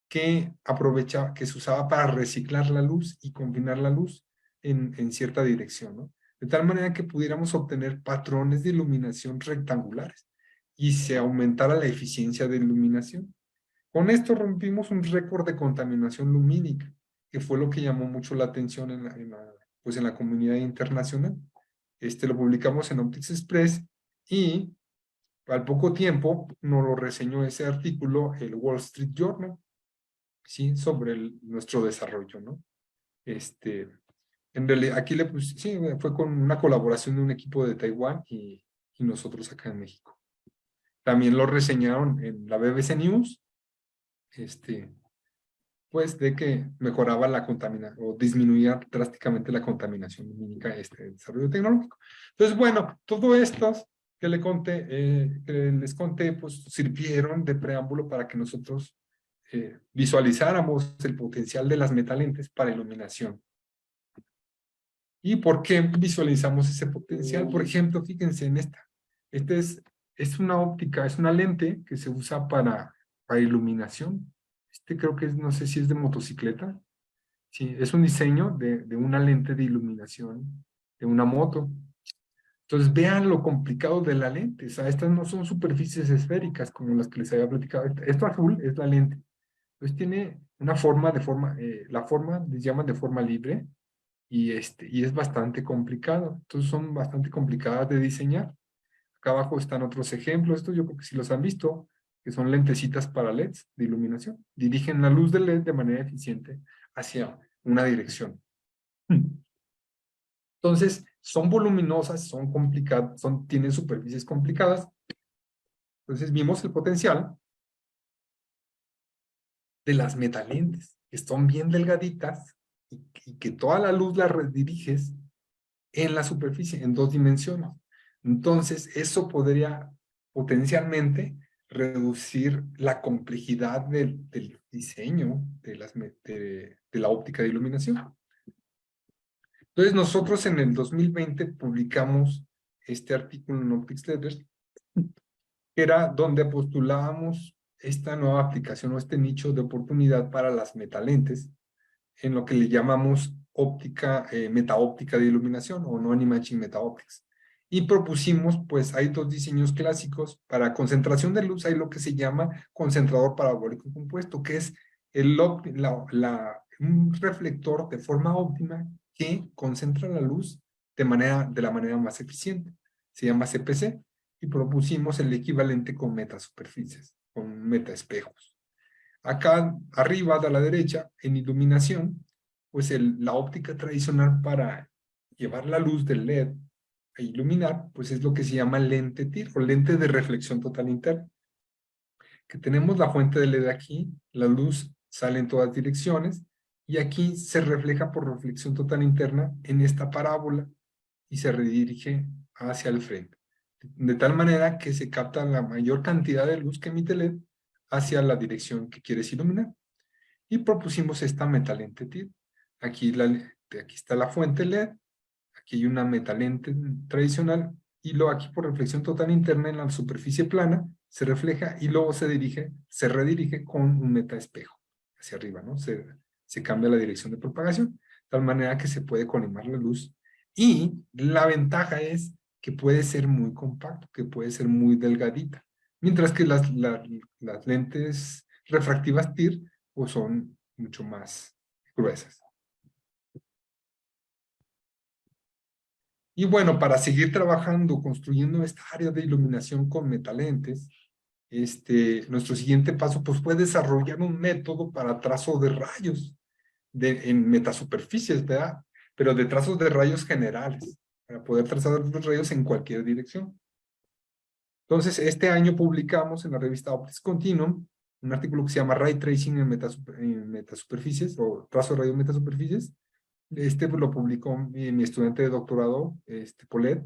que se usaba para reciclar la luz y combinar la luz en cierta dirección, ¿no? De tal manera que pudiéramos obtener patrones de iluminación rectangulares y se aumentara la eficiencia de iluminación. Con esto rompimos un récord de contaminación lumínica que fue lo que llamó mucho la atención pues en la comunidad internacional. Lo publicamos en Optics Express y al poco tiempo nos lo reseñó ese artículo el Wall Street Journal, ¿sí? Sobre nuestro desarrollo, ¿no? En realidad, aquí sí, fue con una colaboración de un equipo de Taiwán y nosotros acá en México. También lo reseñaron en la BBC News, pues de que mejoraba la contaminación o disminuía drásticamente la contaminación lumínica desarrollo tecnológico. Entonces, bueno, todo esto que les conté, pues sirvieron de preámbulo para que nosotros visualizáramos el potencial de las metalentes para iluminación. ¿Y por qué visualizamos ese potencial? Por ejemplo, fíjense en esta. Esta es una óptica, es una lente que se usa para iluminación. Creo que no sé si es de motocicleta. Sí, es un diseño de una lente de iluminación de una moto. Entonces vean lo complicado de la lente. O sea, estas no son superficies esféricas como las que les había platicado. Esto azul es la lente. Entonces tiene una la forma les llaman de forma libre y es bastante complicado. Entonces son bastante complicadas de diseñar. Acá abajo están otros ejemplos. Estos yo creo que sí los han visto, que son lentecitas para LEDs de iluminación. Dirigen la luz del LED de manera eficiente hacia una dirección. Entonces, son voluminosas, son complicadas, tienen superficies complicadas. Entonces, vimos el potencial de las metalentes, que son bien delgaditas y que toda la luz la rediriges en la superficie, en 2 dimensiones. Entonces, eso podría potencialmente reducir la complejidad del diseño de la óptica de iluminación. Entonces, nosotros en el 2020 publicamos este artículo en Optics Letters, que era donde postulábamos esta nueva aplicación o este nicho de oportunidad para las metalentes, en lo que le llamamos metaóptica de iluminación o non-imaging metaoptics. Y propusimos, pues hay 2 diseños clásicos. Para concentración de luz hay lo que se llama concentrador parabólico compuesto, que es un reflector de forma óptima que concentra la luz de la manera más eficiente. Se llama CPC y propusimos el equivalente con metasuperficies, con metaespejos. Acá arriba a la derecha, en iluminación, pues la óptica tradicional para llevar la luz del LED a iluminar, pues es lo que se llama lente TIR o lente de reflexión total interna. Que tenemos la fuente de LED aquí, la luz sale en todas direcciones y aquí se refleja por reflexión total interna en esta parábola y se redirige hacia el frente. De tal manera que se capta la mayor cantidad de luz que emite LED hacia la dirección que quieres iluminar. Y propusimos esta metalente TIR. Aquí está la fuente LED, aquí hay una metalente tradicional, y luego aquí por reflexión total interna en la superficie plana, se refleja y luego se redirige con un metaespejo hacia arriba, ¿no? Se cambia la dirección de propagación, de tal manera que se puede colimar la luz. Y la ventaja es que puede ser muy compacto, que puede ser muy delgadita. Mientras que las lentes refractivas TIR pues son mucho más gruesas. Y bueno, para seguir trabajando, construyendo esta área de iluminación con metalentes, nuestro siguiente paso pues fue desarrollar un método para trazo de rayos en metasuperficies, ¿verdad? Pero de trazos de rayos generales, para poder trazar los rayos en cualquier dirección. Entonces, este año publicamos en la revista Optics Continuum un artículo que se llama Ray Tracing en metasuperficies o trazo de rayos en metasuperficies. Pues, lo publicó mi estudiante de doctorado, Polet,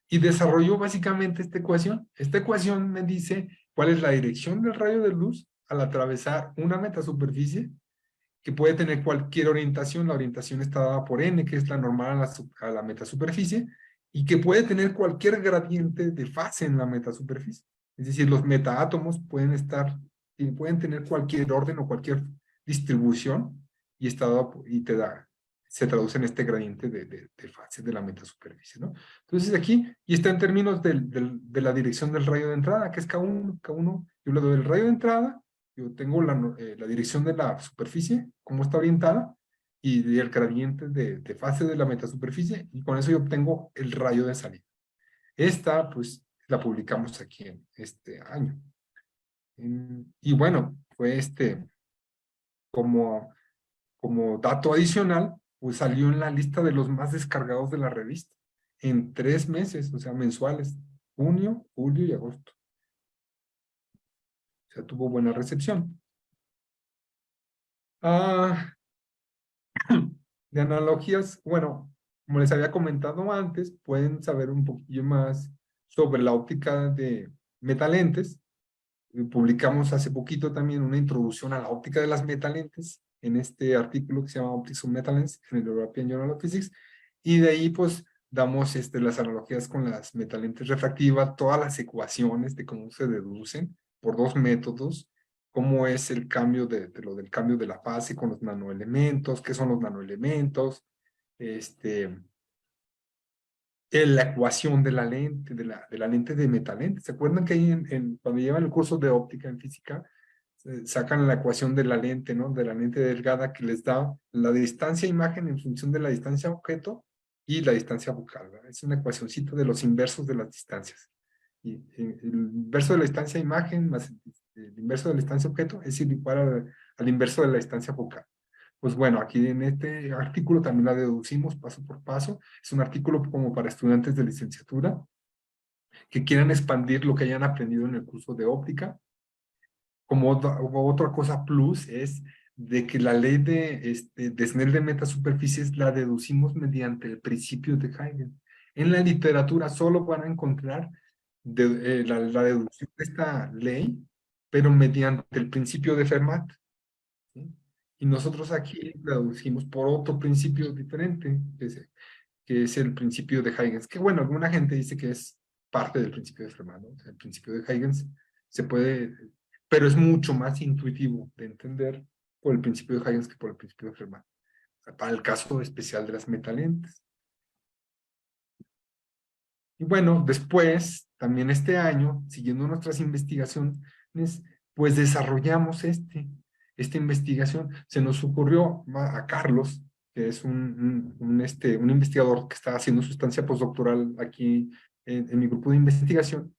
y desarrolló básicamente esta ecuación. Esta ecuación me dice cuál es la dirección del rayo de luz al atravesar una metasuperficie que puede tener cualquier orientación. La orientación está dada por n, que es la normal a la metasuperficie, y que puede tener cualquier gradiente de fase en la metasuperficie. Es decir, los metaátomos pueden tener cualquier orden o cualquier distribución y se traduce en este gradiente de fase de la metasuperficie, ¿no? Entonces aquí, y está en términos de la dirección del rayo de entrada, que es K1. Yo le doy el rayo de entrada Yo tengo la dirección de la superficie, cómo está orientada, y el gradiente de fase de la metasuperficie, y con eso yo obtengo el rayo de salida. Esta, pues, la publicamos aquí en este año. Y bueno, fue como dato adicional, pues salió en la lista de los más descargados de la revista en 3 meses, o sea, mensuales, junio, julio y agosto. O sea, tuvo buena recepción. De analogías, bueno, como les había comentado antes, pueden saber un poquillo más sobre la óptica de metalentes. Publicamos hace poquito también una introducción a la óptica de las metalentes en este artículo que se llama Optics of Metalents en el European Journal of Physics, y de ahí pues damos las analogías con las metalentes refractivas, todas las ecuaciones de cómo se deducen por 2 métodos, cómo es el cambio lo del cambio de la fase con los nanoelementos, qué son los nanoelementos, la ecuación de la lente, de la lente de metalente. ¿Se acuerdan que ahí cuando llevan el curso de óptica en física, sacan la ecuación de la lente, ¿no? De la lente delgada que les da la distancia imagen en función de la distancia objeto y la distancia focal, ¿verdad? Es una ecuacioncita de los inversos de las distancias. Y el inverso de la distancia imagen más el inverso de la distancia objeto es igual al inverso de la distancia focal. Pues bueno, aquí en este artículo también la deducimos paso por paso. Es un artículo como para estudiantes de licenciatura que quieran expandir lo que hayan aprendido en el curso de óptica. Como otra cosa plus es de que la ley de Snell de metasuperficies la deducimos mediante el principio de Huygens. En la literatura solo van a encontrar la deducción de esta ley, pero mediante el principio de Fermat, ¿sí? Y nosotros aquí la deducimos por otro principio diferente, que es el principio de Huygens, que bueno, alguna gente dice que es parte del principio de Fermat, ¿no? O sea, el principio de Huygens se puede, pero es mucho más intuitivo de entender por el principio de Huygens que por el principio de Fermat, o sea, para el caso especial de las metalentes. Y bueno, después, también este año, siguiendo nuestras investigaciones, pues desarrollamos esta investigación. Se nos ocurrió a Carlos, que es un investigador que está haciendo su estancia postdoctoral aquí en mi grupo de investigación.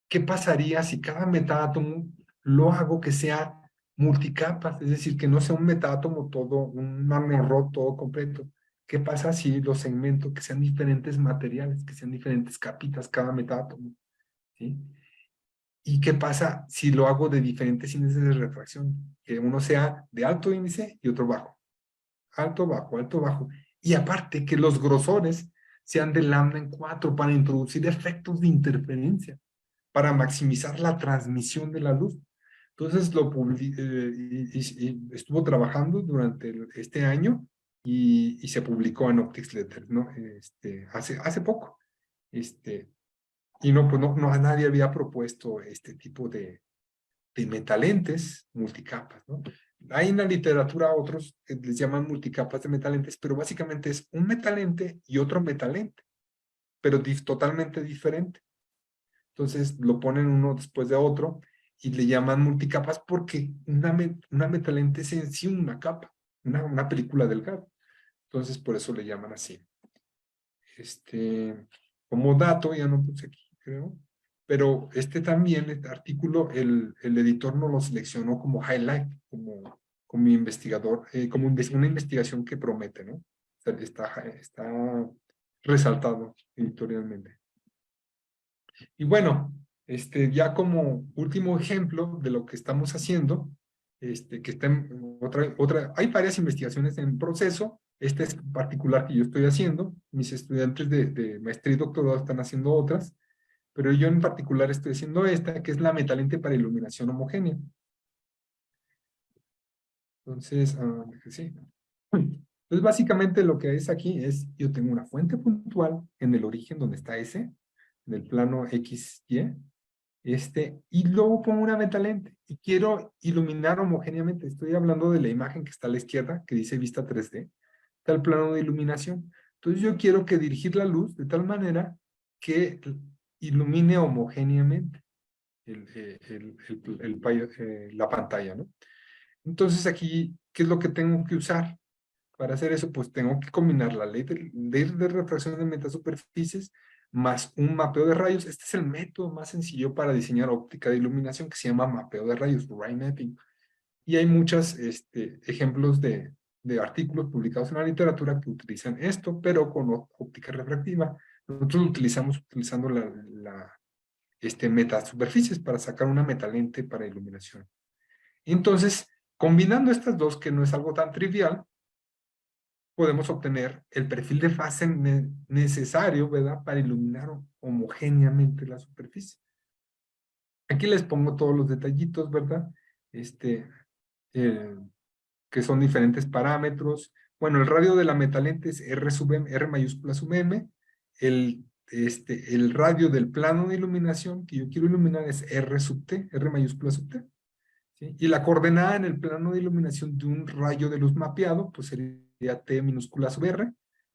¿Qué pasaría si cada metátomo lo hago que sea multicapas? Es decir, que no sea un metátomo todo, un nanorod todo completo. ¿Qué pasa si los segmento que sean diferentes materiales, que sean diferentes capitas cada metátomo? ¿Sí? ¿Y qué pasa si lo hago de diferentes índices de refracción? Que uno sea de alto índice y otro bajo. Alto, bajo, alto, bajo. Y aparte que los grosores sean de lambda en 4 para introducir efectos de interferencia, para maximizar la transmisión de la luz. Entonces estuvo trabajando durante este año y se publicó en Optics Letters, ¿no? Hace poco. Y no, pues no, nadie había propuesto este tipo de metalentes multicapas, ¿no? Hay en la literatura otros que les llaman multicapas de metalentes, pero básicamente es un metalente y otro metalente, pero totalmente diferente. Entonces lo ponen uno después de otro y le llaman multicapas porque una metalente es en sí una capa, una película delgada. Entonces por eso le llaman así. Como dato, ya no puse aquí, creo, pero también, este artículo, el editor no lo seleccionó como highlight, como investigador, como una investigación que promete, ¿no? O sea, está resaltado editorialmente. Y bueno, ya como último ejemplo de lo que estamos haciendo, que está en hay varias investigaciones en proceso. Esta es particular que yo estoy haciendo. Mis estudiantes de maestría y doctorado están haciendo otras, pero yo en particular estoy haciendo esta, que es la metalente para iluminación homogénea. Entonces, sí. Entonces, básicamente lo que es aquí es, yo tengo una fuente puntual en el origen donde está S, en el plano XY, y luego pongo una metalente y quiero iluminar homogéneamente. Estoy hablando de la imagen que está a la izquierda, que dice vista 3D. Está el plano de iluminación. Entonces yo quiero que dirigir la luz de tal manera que ilumine homogéneamente. la pantalla, ¿no? Entonces aquí, ¿qué es lo que tengo que usar? Para hacer eso, pues tengo que combinar la ley de refracción de metasuperficies más un mapeo de rayos. Este es el método más sencillo para diseñar óptica de iluminación, que se llama mapeo de rayos, ray mapping. Y hay muchos ejemplos de artículos publicados en la literatura que utilizan esto, pero con óptica refractiva. Nosotros lo utilizamos utilizando metasuperficies para sacar una metalente para iluminación. Entonces, combinando estas dos, que no es algo tan trivial, podemos obtener el perfil de fase necesario, ¿verdad?, para iluminar homogéneamente la superficie. Aquí les pongo todos los detallitos, ¿verdad? Que son diferentes parámetros. Bueno, el radio de la metalente es R sub M, R mayúscula sub M. El radio del plano de iluminación que yo quiero iluminar es R sub T, R mayúscula sub T. ¿Sí? Y la coordenada en el plano de iluminación de un rayo de luz mapeado, pues sería T minúscula sub R,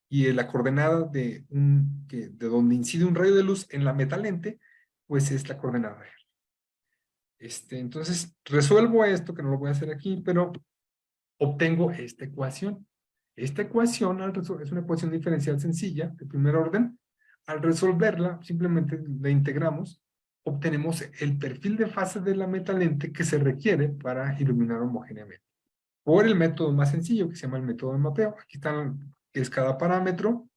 y la coordenada de donde incide un rayo de luz en la metalente, pues es la coordenada R. Entonces, resuelvo esto, que no lo voy a hacer aquí, pero obtengo esta ecuación. Esta ecuación es una ecuación diferencial sencilla, de primer orden. Al resolverla, simplemente la integramos, obtenemos el perfil de fase de la metalente que se requiere para iluminar homogéneamente. Por el método más sencillo, que se llama el método de mapeo. Aquí están, que es cada parámetro.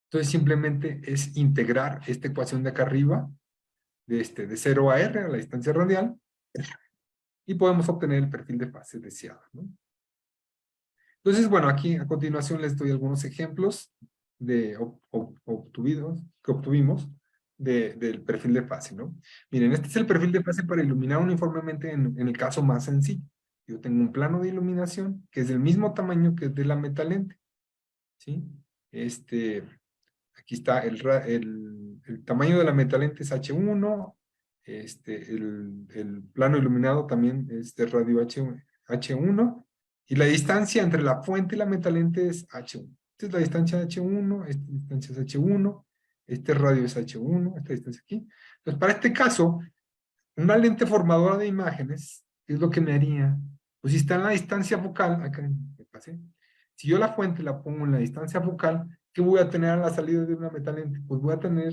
Entonces simplemente es integrar esta ecuación de acá arriba, de 0 a R, a la distancia radial, y podemos obtener el perfil de fase deseado, ¿no? Entonces, bueno, aquí a continuación les doy algunos ejemplos que obtuvimos del perfil de fase, ¿no? Miren, este es el perfil de fase para iluminar uniformemente en el caso más sencillo. Yo tengo un plano de iluminación que es del mismo tamaño que el de la metalente, ¿sí? Aquí está el tamaño de la metalente es H1, el plano iluminado también es de radio H1, y la distancia entre la fuente y la metalente es H1. Esta es la distancia de H1, esta distancia es H1, este radio es H1, esta distancia aquí. Entonces, para este caso, una lente formadora de imágenes, ¿qué es lo que me haría? Pues si está en la distancia focal, acá me pasé, si yo la fuente la pongo en la distancia focal, ¿qué voy a tener a la salida de una metalente? Pues voy a tener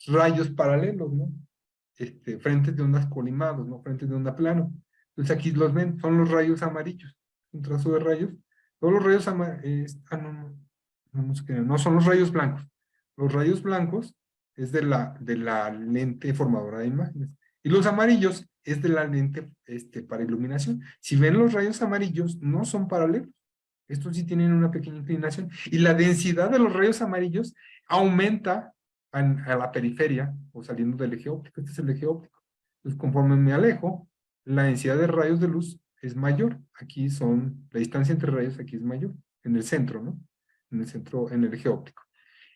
rayos paralelos, ¿no? Frentes de ondas colimados, ¿no? Frentes de onda plano. Entonces aquí los ven, son los rayos amarillos. Un trazo de rayos. Todos los rayos amarillos, no son los rayos blancos. Los rayos blancos es de la lente formadora de imágenes. Y los amarillos es de la lente para iluminación. Si ven los rayos amarillos, no son paralelos. Estos sí tienen una pequeña inclinación. Y la densidad de los rayos amarillos aumenta a la periferia o saliendo del eje óptico. Este es el eje óptico. Entonces, conforme me alejo, la densidad de rayos de luz es mayor. Aquí la distancia entre rayos aquí es mayor, en el centro, ¿no? En el centro, en el eje óptico.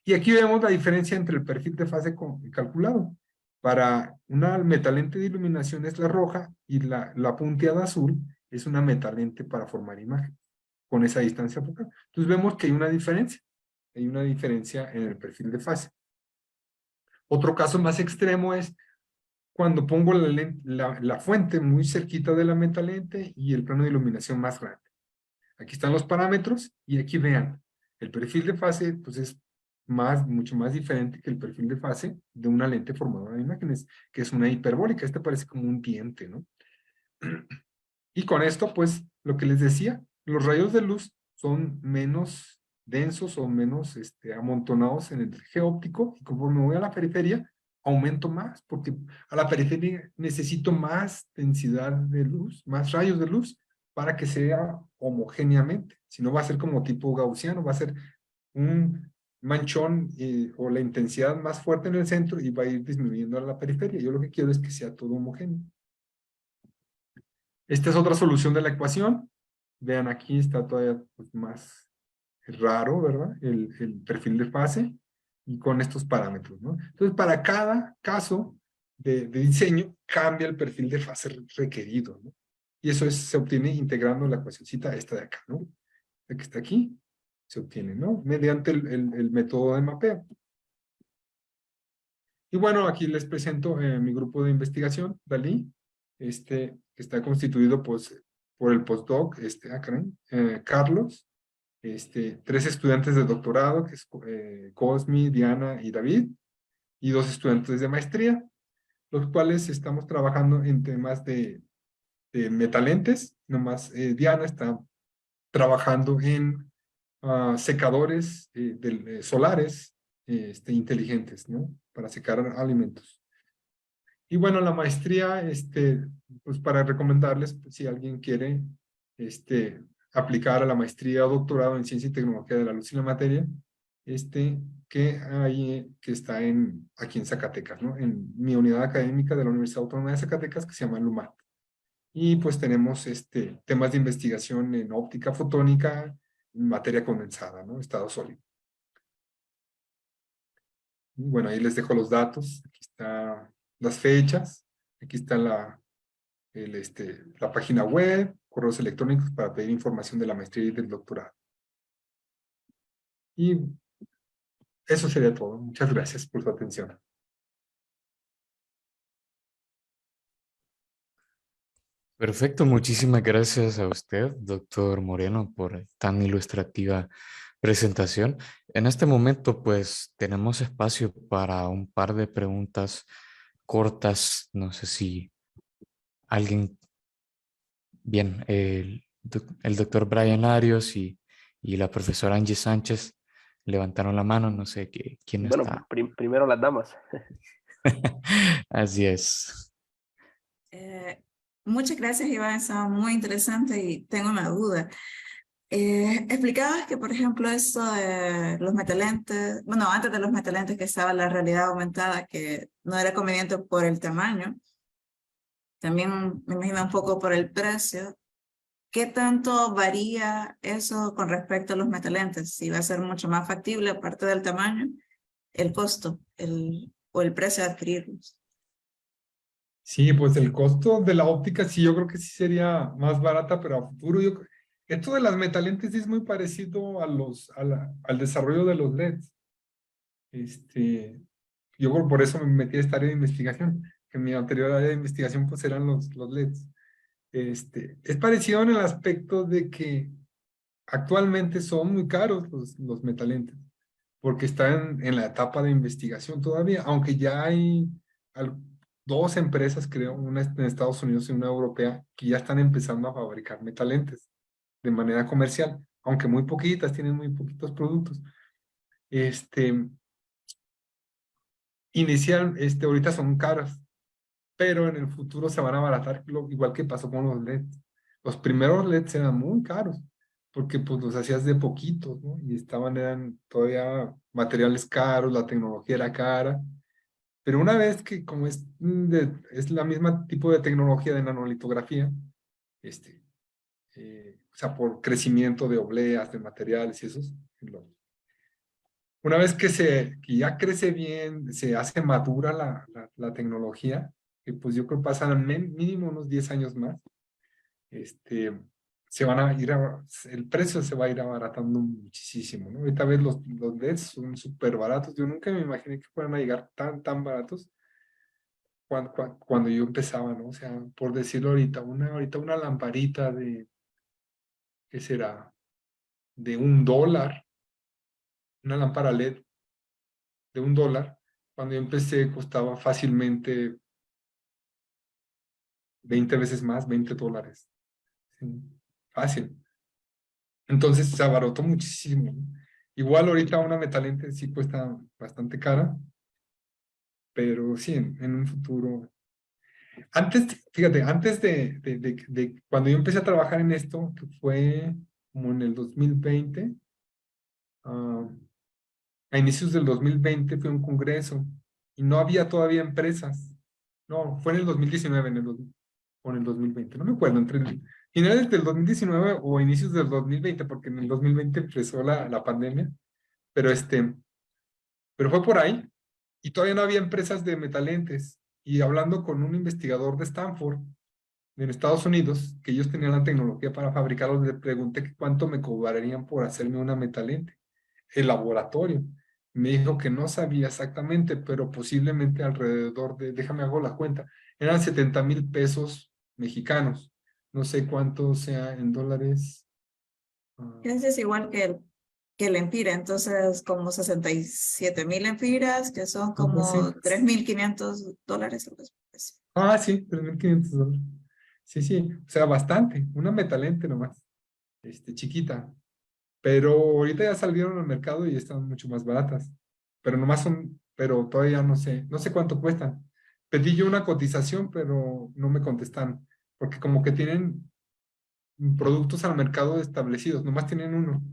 Y aquí vemos la diferencia entre el perfil de fase calculado. Para una metalente de iluminación es la roja y la punteada azul es una metalente para formar imagen con esa distancia focal. Entonces vemos que hay una diferencia. Hay una diferencia en el perfil de fase. Otro caso más extremo es cuando pongo la fuente muy cerquita de la metalente y el plano de iluminación más grande. Aquí están los parámetros y aquí vean, el perfil de fase pues es mucho más diferente que el perfil de fase de una lente formadora de imágenes, que es una hiperbólica. Este parece como un diente, ¿no? Y con esto, pues, lo que les decía, los rayos de luz son menos densos o menos amontonados en el eje óptico, y conforme voy a la periferia, aumento más, porque a la periferia necesito más densidad de luz, más rayos de luz, para que sea homogéneamente. Si no va a ser como tipo gaussiano, va a ser un manchón o la intensidad más fuerte en el centro y va a ir disminuyendo a la periferia. Yo lo que quiero es que sea todo homogéneo. Esta es otra solución de la ecuación. Vean, aquí está todavía pues, más raro, ¿verdad? El perfil de fase y con estos parámetros, ¿no? Entonces, para cada caso de diseño, cambia el perfil de fase requerido, ¿no? Y eso se obtiene integrando la ecuacióncita esta de acá, ¿no? La que está aquí, se obtiene, ¿no? Mediante el método de mapeo. Y bueno, aquí les presento mi grupo de investigación, DALI, que está constituido pues, por el postdoc, Carlos, 3 estudiantes de doctorado, que es Cosmi, Diana y David, y 2 estudiantes de maestría, los cuales estamos trabajando en temas de metalentes. Nomás Diana está trabajando en secadores solares inteligentes, ¿no? Para secar alimentos. Y bueno, la maestría, pues para recomendarles, pues, si alguien quiere aplicar a la maestría o doctorado en Ciencia y Tecnología de la Luz y la Materia, que está aquí en Zacatecas, ¿no? En mi unidad académica de la Universidad Autónoma de Zacatecas, que se llama LUMAT. Y pues tenemos temas de investigación en óptica fotónica, materia condensada, ¿no? Estado sólido. Y bueno, ahí les dejo los datos. Aquí están las fechas. Aquí está la página web, correos electrónicos para pedir información de la maestría y del doctorado. Y eso sería todo. Muchas gracias por su atención. Perfecto, muchísimas gracias a usted, doctor Moreno, por tan ilustrativa presentación. En este momento, pues, tenemos espacio para un par de preguntas cortas. No sé si alguien, bien, el doctor Brian Arios y la profesora Angie Sánchez levantaron la mano, no sé quién Bueno, está. primero las damas. Así es. Muchas gracias, Iván. Estaba muy interesante y tengo una duda. Explicabas que, por ejemplo, esto de los metalentes, bueno, antes de los metalentes que estaba la realidad aumentada, que no era conveniente por el tamaño, también me imagino un poco por el precio. ¿Qué tanto varía eso con respecto a los metalentes? Si va a ser mucho más factible, aparte del tamaño, el costo o el precio de adquirirlos. Sí, pues el costo de la óptica, sí, yo creo que sí sería más barata, pero a futuro esto de las metalentes es muy parecido al desarrollo de los LEDs. Yo creo por eso me metí a esta área de investigación, que mi anterior área de investigación pues eran los LEDs. Es parecido en el aspecto de que actualmente son muy caros los metalentes, porque están en la etapa de investigación todavía, aunque ya hay 2 empresas, creo, una en Estados Unidos y una europea, que ya están empezando a fabricar metalentes de manera comercial, aunque muy poquitas, tienen muy poquitos productos. Ahorita son caras, pero en el futuro se van a abaratar, igual que pasó con los LEDs. Los primeros LEDs eran muy caros, porque pues los hacías de poquitos, ¿no? Y eran todavía materiales caros, la tecnología era cara. Pero una vez que, como es la misma tipo de tecnología de nanolitografía, o sea, por crecimiento de obleas, de materiales y esos, una vez que ya crece bien, se hace madura la tecnología, que pues yo creo que pasan mínimo unos 10 años más, el precio se va a ir abaratando muchísimo, ¿no? Ahorita ves los LEDs son súper baratos. Yo nunca me imaginé que fueran a llegar tan baratos cuando yo empezaba, ¿no? O sea, por decirlo ahorita una lamparita ¿qué será? De $1, una lámpara LED de $1, cuando yo empecé costaba fácilmente 20 veces más, $20. ¿Sí? Fácil. Entonces se abarató muchísimo, ¿no? Igual ahorita una metalente sí cuesta bastante cara, pero sí, en un futuro. Fíjate, antes de cuando yo empecé a trabajar en esto, que fue como en el 2020, a inicios del 2020 fue un congreso y no había todavía empresas. No, fue en el 2019 o en el 2020, no me acuerdo, entre finales del 2019 o inicios del 2020, porque en el 2020 empezó la pandemia, pero pero fue por ahí y todavía no había empresas de metalentes. Y hablando con un investigador de Stanford, en Estados Unidos, que ellos tenían la tecnología para fabricarlos, le pregunté que cuánto me cobrarían por hacerme una metalente, el laboratorio. Me dijo que no sabía exactamente, pero posiblemente alrededor de, déjame hago la cuenta, eran 70,000 pesos mexicanos. No sé cuánto sea en dólares. Ese es igual que el Empira, entonces como 67,000 empiras, que son Algo así. como $3,500. Algo así. Sí, 3,500 dólares. Sí, sí, o sea, bastante. Una metalente nomás, chiquita. Pero ahorita ya salieron al mercado y están mucho más baratas. Pero nomás son, pero todavía no sé cuánto cuestan. Pedí yo una cotización, pero no me contestan, porque como que tienen productos al mercado establecidos, nomás tienen uno.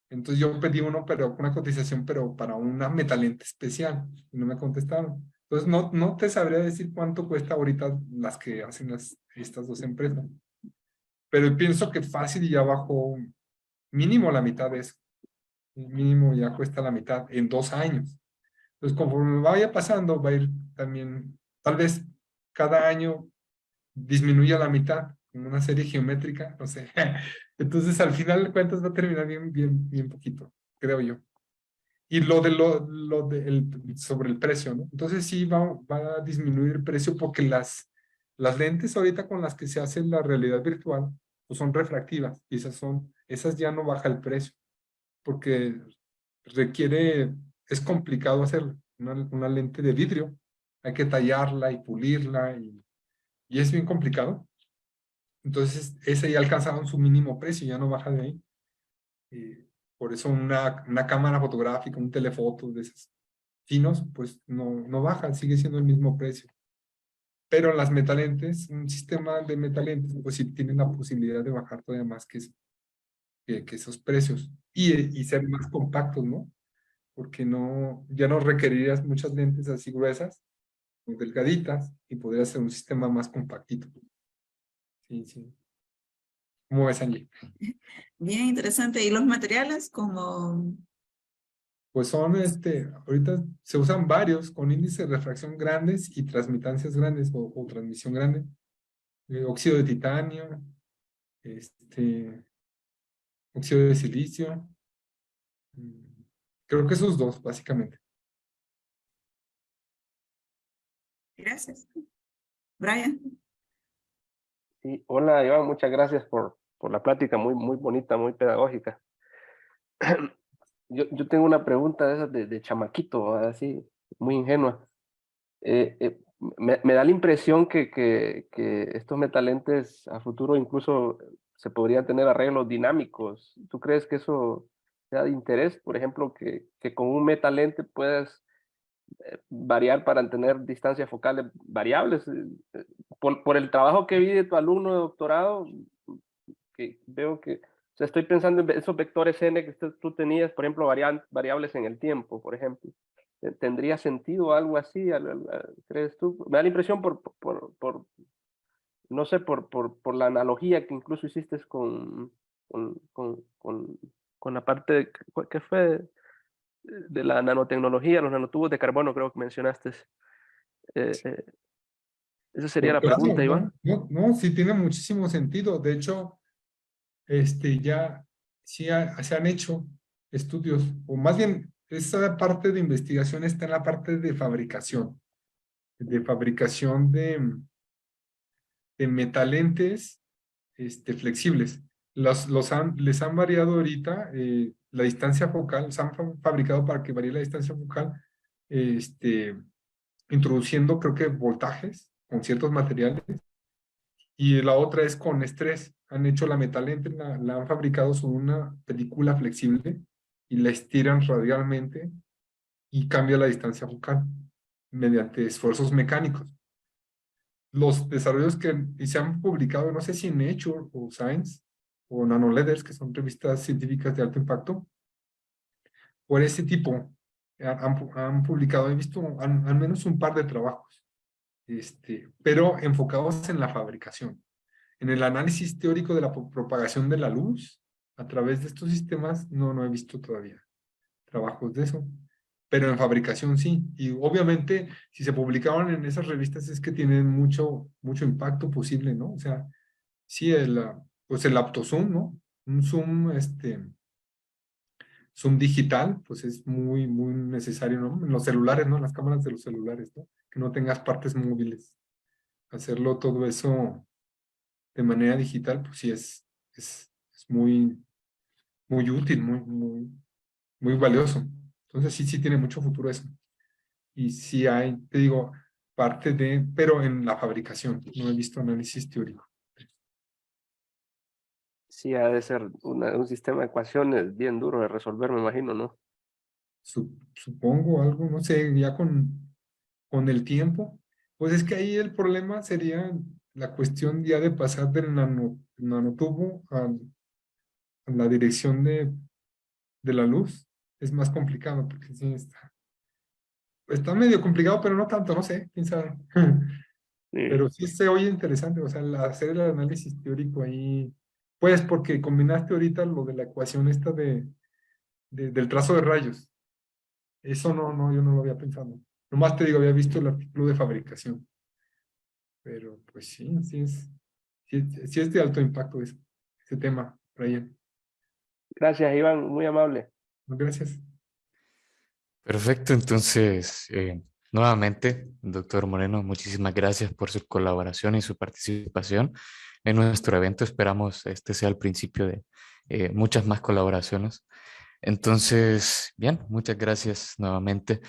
Entonces yo pedí uno, pero una cotización, pero para una metalente especial, y no me contestaron. Entonces no te sabría decir cuánto cuesta ahorita las que hacen estas dos empresas. Pero pienso que fácil ya bajó mínimo la mitad de eso. Mínimo ya cuesta la mitad en 2 años. Entonces, conforme vaya pasando, va a ir también, tal vez cada año disminuya la mitad, como una serie geométrica, no sé. Entonces, al final de cuentas, va a terminar bien poquito, creo yo. Y sobre el precio, ¿no? Entonces, sí va a disminuir el precio porque las lentes ahorita con las que se hace la realidad virtual, pues son refractivas y esas ya no baja el precio porque es complicado hacerlo. Una lente de vidrio, hay que tallarla y pulirla y es bien complicado. Entonces, ese ya alcanzaron su mínimo precio, ya no baja de ahí. Por eso una cámara fotográfica, un telefoto de esos finos, pues no baja, sigue siendo el mismo precio. Pero las metalentes, un sistema de metalentes, pues sí tienen la posibilidad de bajar todavía más que esos precios y ser más compactos, ¿no? Porque ya no requerirías muchas lentes así gruesas, muy delgaditas, y podrías hacer un sistema más compactito. Sí, sí. ¿Cómo ves, Angie? Bien interesante. ¿Y los materiales como? Pues ahorita se usan varios con índices de refracción grandes y transmitancias grandes o transmisión grande. Óxido de titanio, óxido de silicio. Creo que esos dos, básicamente. Gracias. Brian. Sí, hola, Iván, muchas gracias por la plática, muy bonita, muy pedagógica. Yo tengo una pregunta de esas de chamaquito, así, muy ingenua. Me da la impresión que estos metalentes a futuro incluso se podrían tener arreglos dinámicos. ¿Tú crees que eso sea de interés? Por ejemplo, que con un metalente puedas variar para tener distancias focales variables. Por el trabajo que vi de tu alumno de doctorado, que veo que, o sea, estoy pensando en esos vectores n que tú tenías, por ejemplo, variables en el tiempo, por ejemplo. ¿Tendría sentido algo así, crees tú? Me da la impresión no sé, por la analogía que incluso hiciste con, con, con, con la parte que fue de la nanotecnología, los nanotubos de carbono, creo que mencionaste. Esa sería Por la claro, pregunta, Iván. no, sí tiene muchísimo sentido. De hecho, ya sí se han hecho estudios, o más bien, esa parte de investigación está en la parte de fabricación de metalentes flexibles. Les han variado ahorita la distancia focal, se han fabricado para que varíe la distancia focal, introduciendo, creo que, voltajes con ciertos materiales. Y la otra es con estrés. Han hecho la metalente, la han fabricado sobre una película flexible y la estiran radialmente y cambia la distancia focal mediante esfuerzos mecánicos. Los desarrollos que se han publicado, no sé si en Nature o Science o Nanoletters, que son revistas científicas de alto impacto, por ese tipo han publicado, he visto al menos un par de trabajos, pero enfocados en la fabricación. En el análisis teórico de la propagación de la luz a través de estos sistemas, no he visto todavía trabajos de eso. Pero en fabricación sí. Y obviamente, si se publicaron en esas revistas es que tienen mucho impacto posible, ¿no? O sea, sí, pues el aptozoom, ¿no? Un zoom, zoom digital, pues es muy, muy necesario, ¿no? En los celulares, ¿no? En las cámaras de los celulares, ¿no? Que no tengas partes móviles. Hacerlo todo eso de manera digital, pues sí es muy, muy útil, muy valioso. Entonces sí tiene mucho futuro eso. Y sí hay, te digo, parte de, pero en la fabricación, no he visto análisis teórico. Sí, ha de ser un sistema de ecuaciones bien duro de resolver, me imagino, ¿no? Supongo algo, no sé, ya con el tiempo. Pues es que ahí el problema sería la cuestión ya de pasar del nanotubo a la dirección de la luz. Es más complicado porque sí está medio complicado, pero no tanto, no sé, quién sabe. Sí. Pero sí se oye interesante, o sea, hacer el análisis teórico ahí, pues porque combinaste ahorita lo de la ecuación esta del trazo de rayos. Eso no, yo no lo había pensado. Nomás te digo, había visto el artículo de fabricación. Pero pues sí es de alto impacto ese tema, Brian. Gracias, Iván, muy amable. Gracias. Perfecto, entonces, nuevamente, doctor Moreno, muchísimas gracias por su colaboración y su participación en nuestro evento. Esperamos este sea el principio de muchas más colaboraciones. Entonces, bien, muchas gracias nuevamente.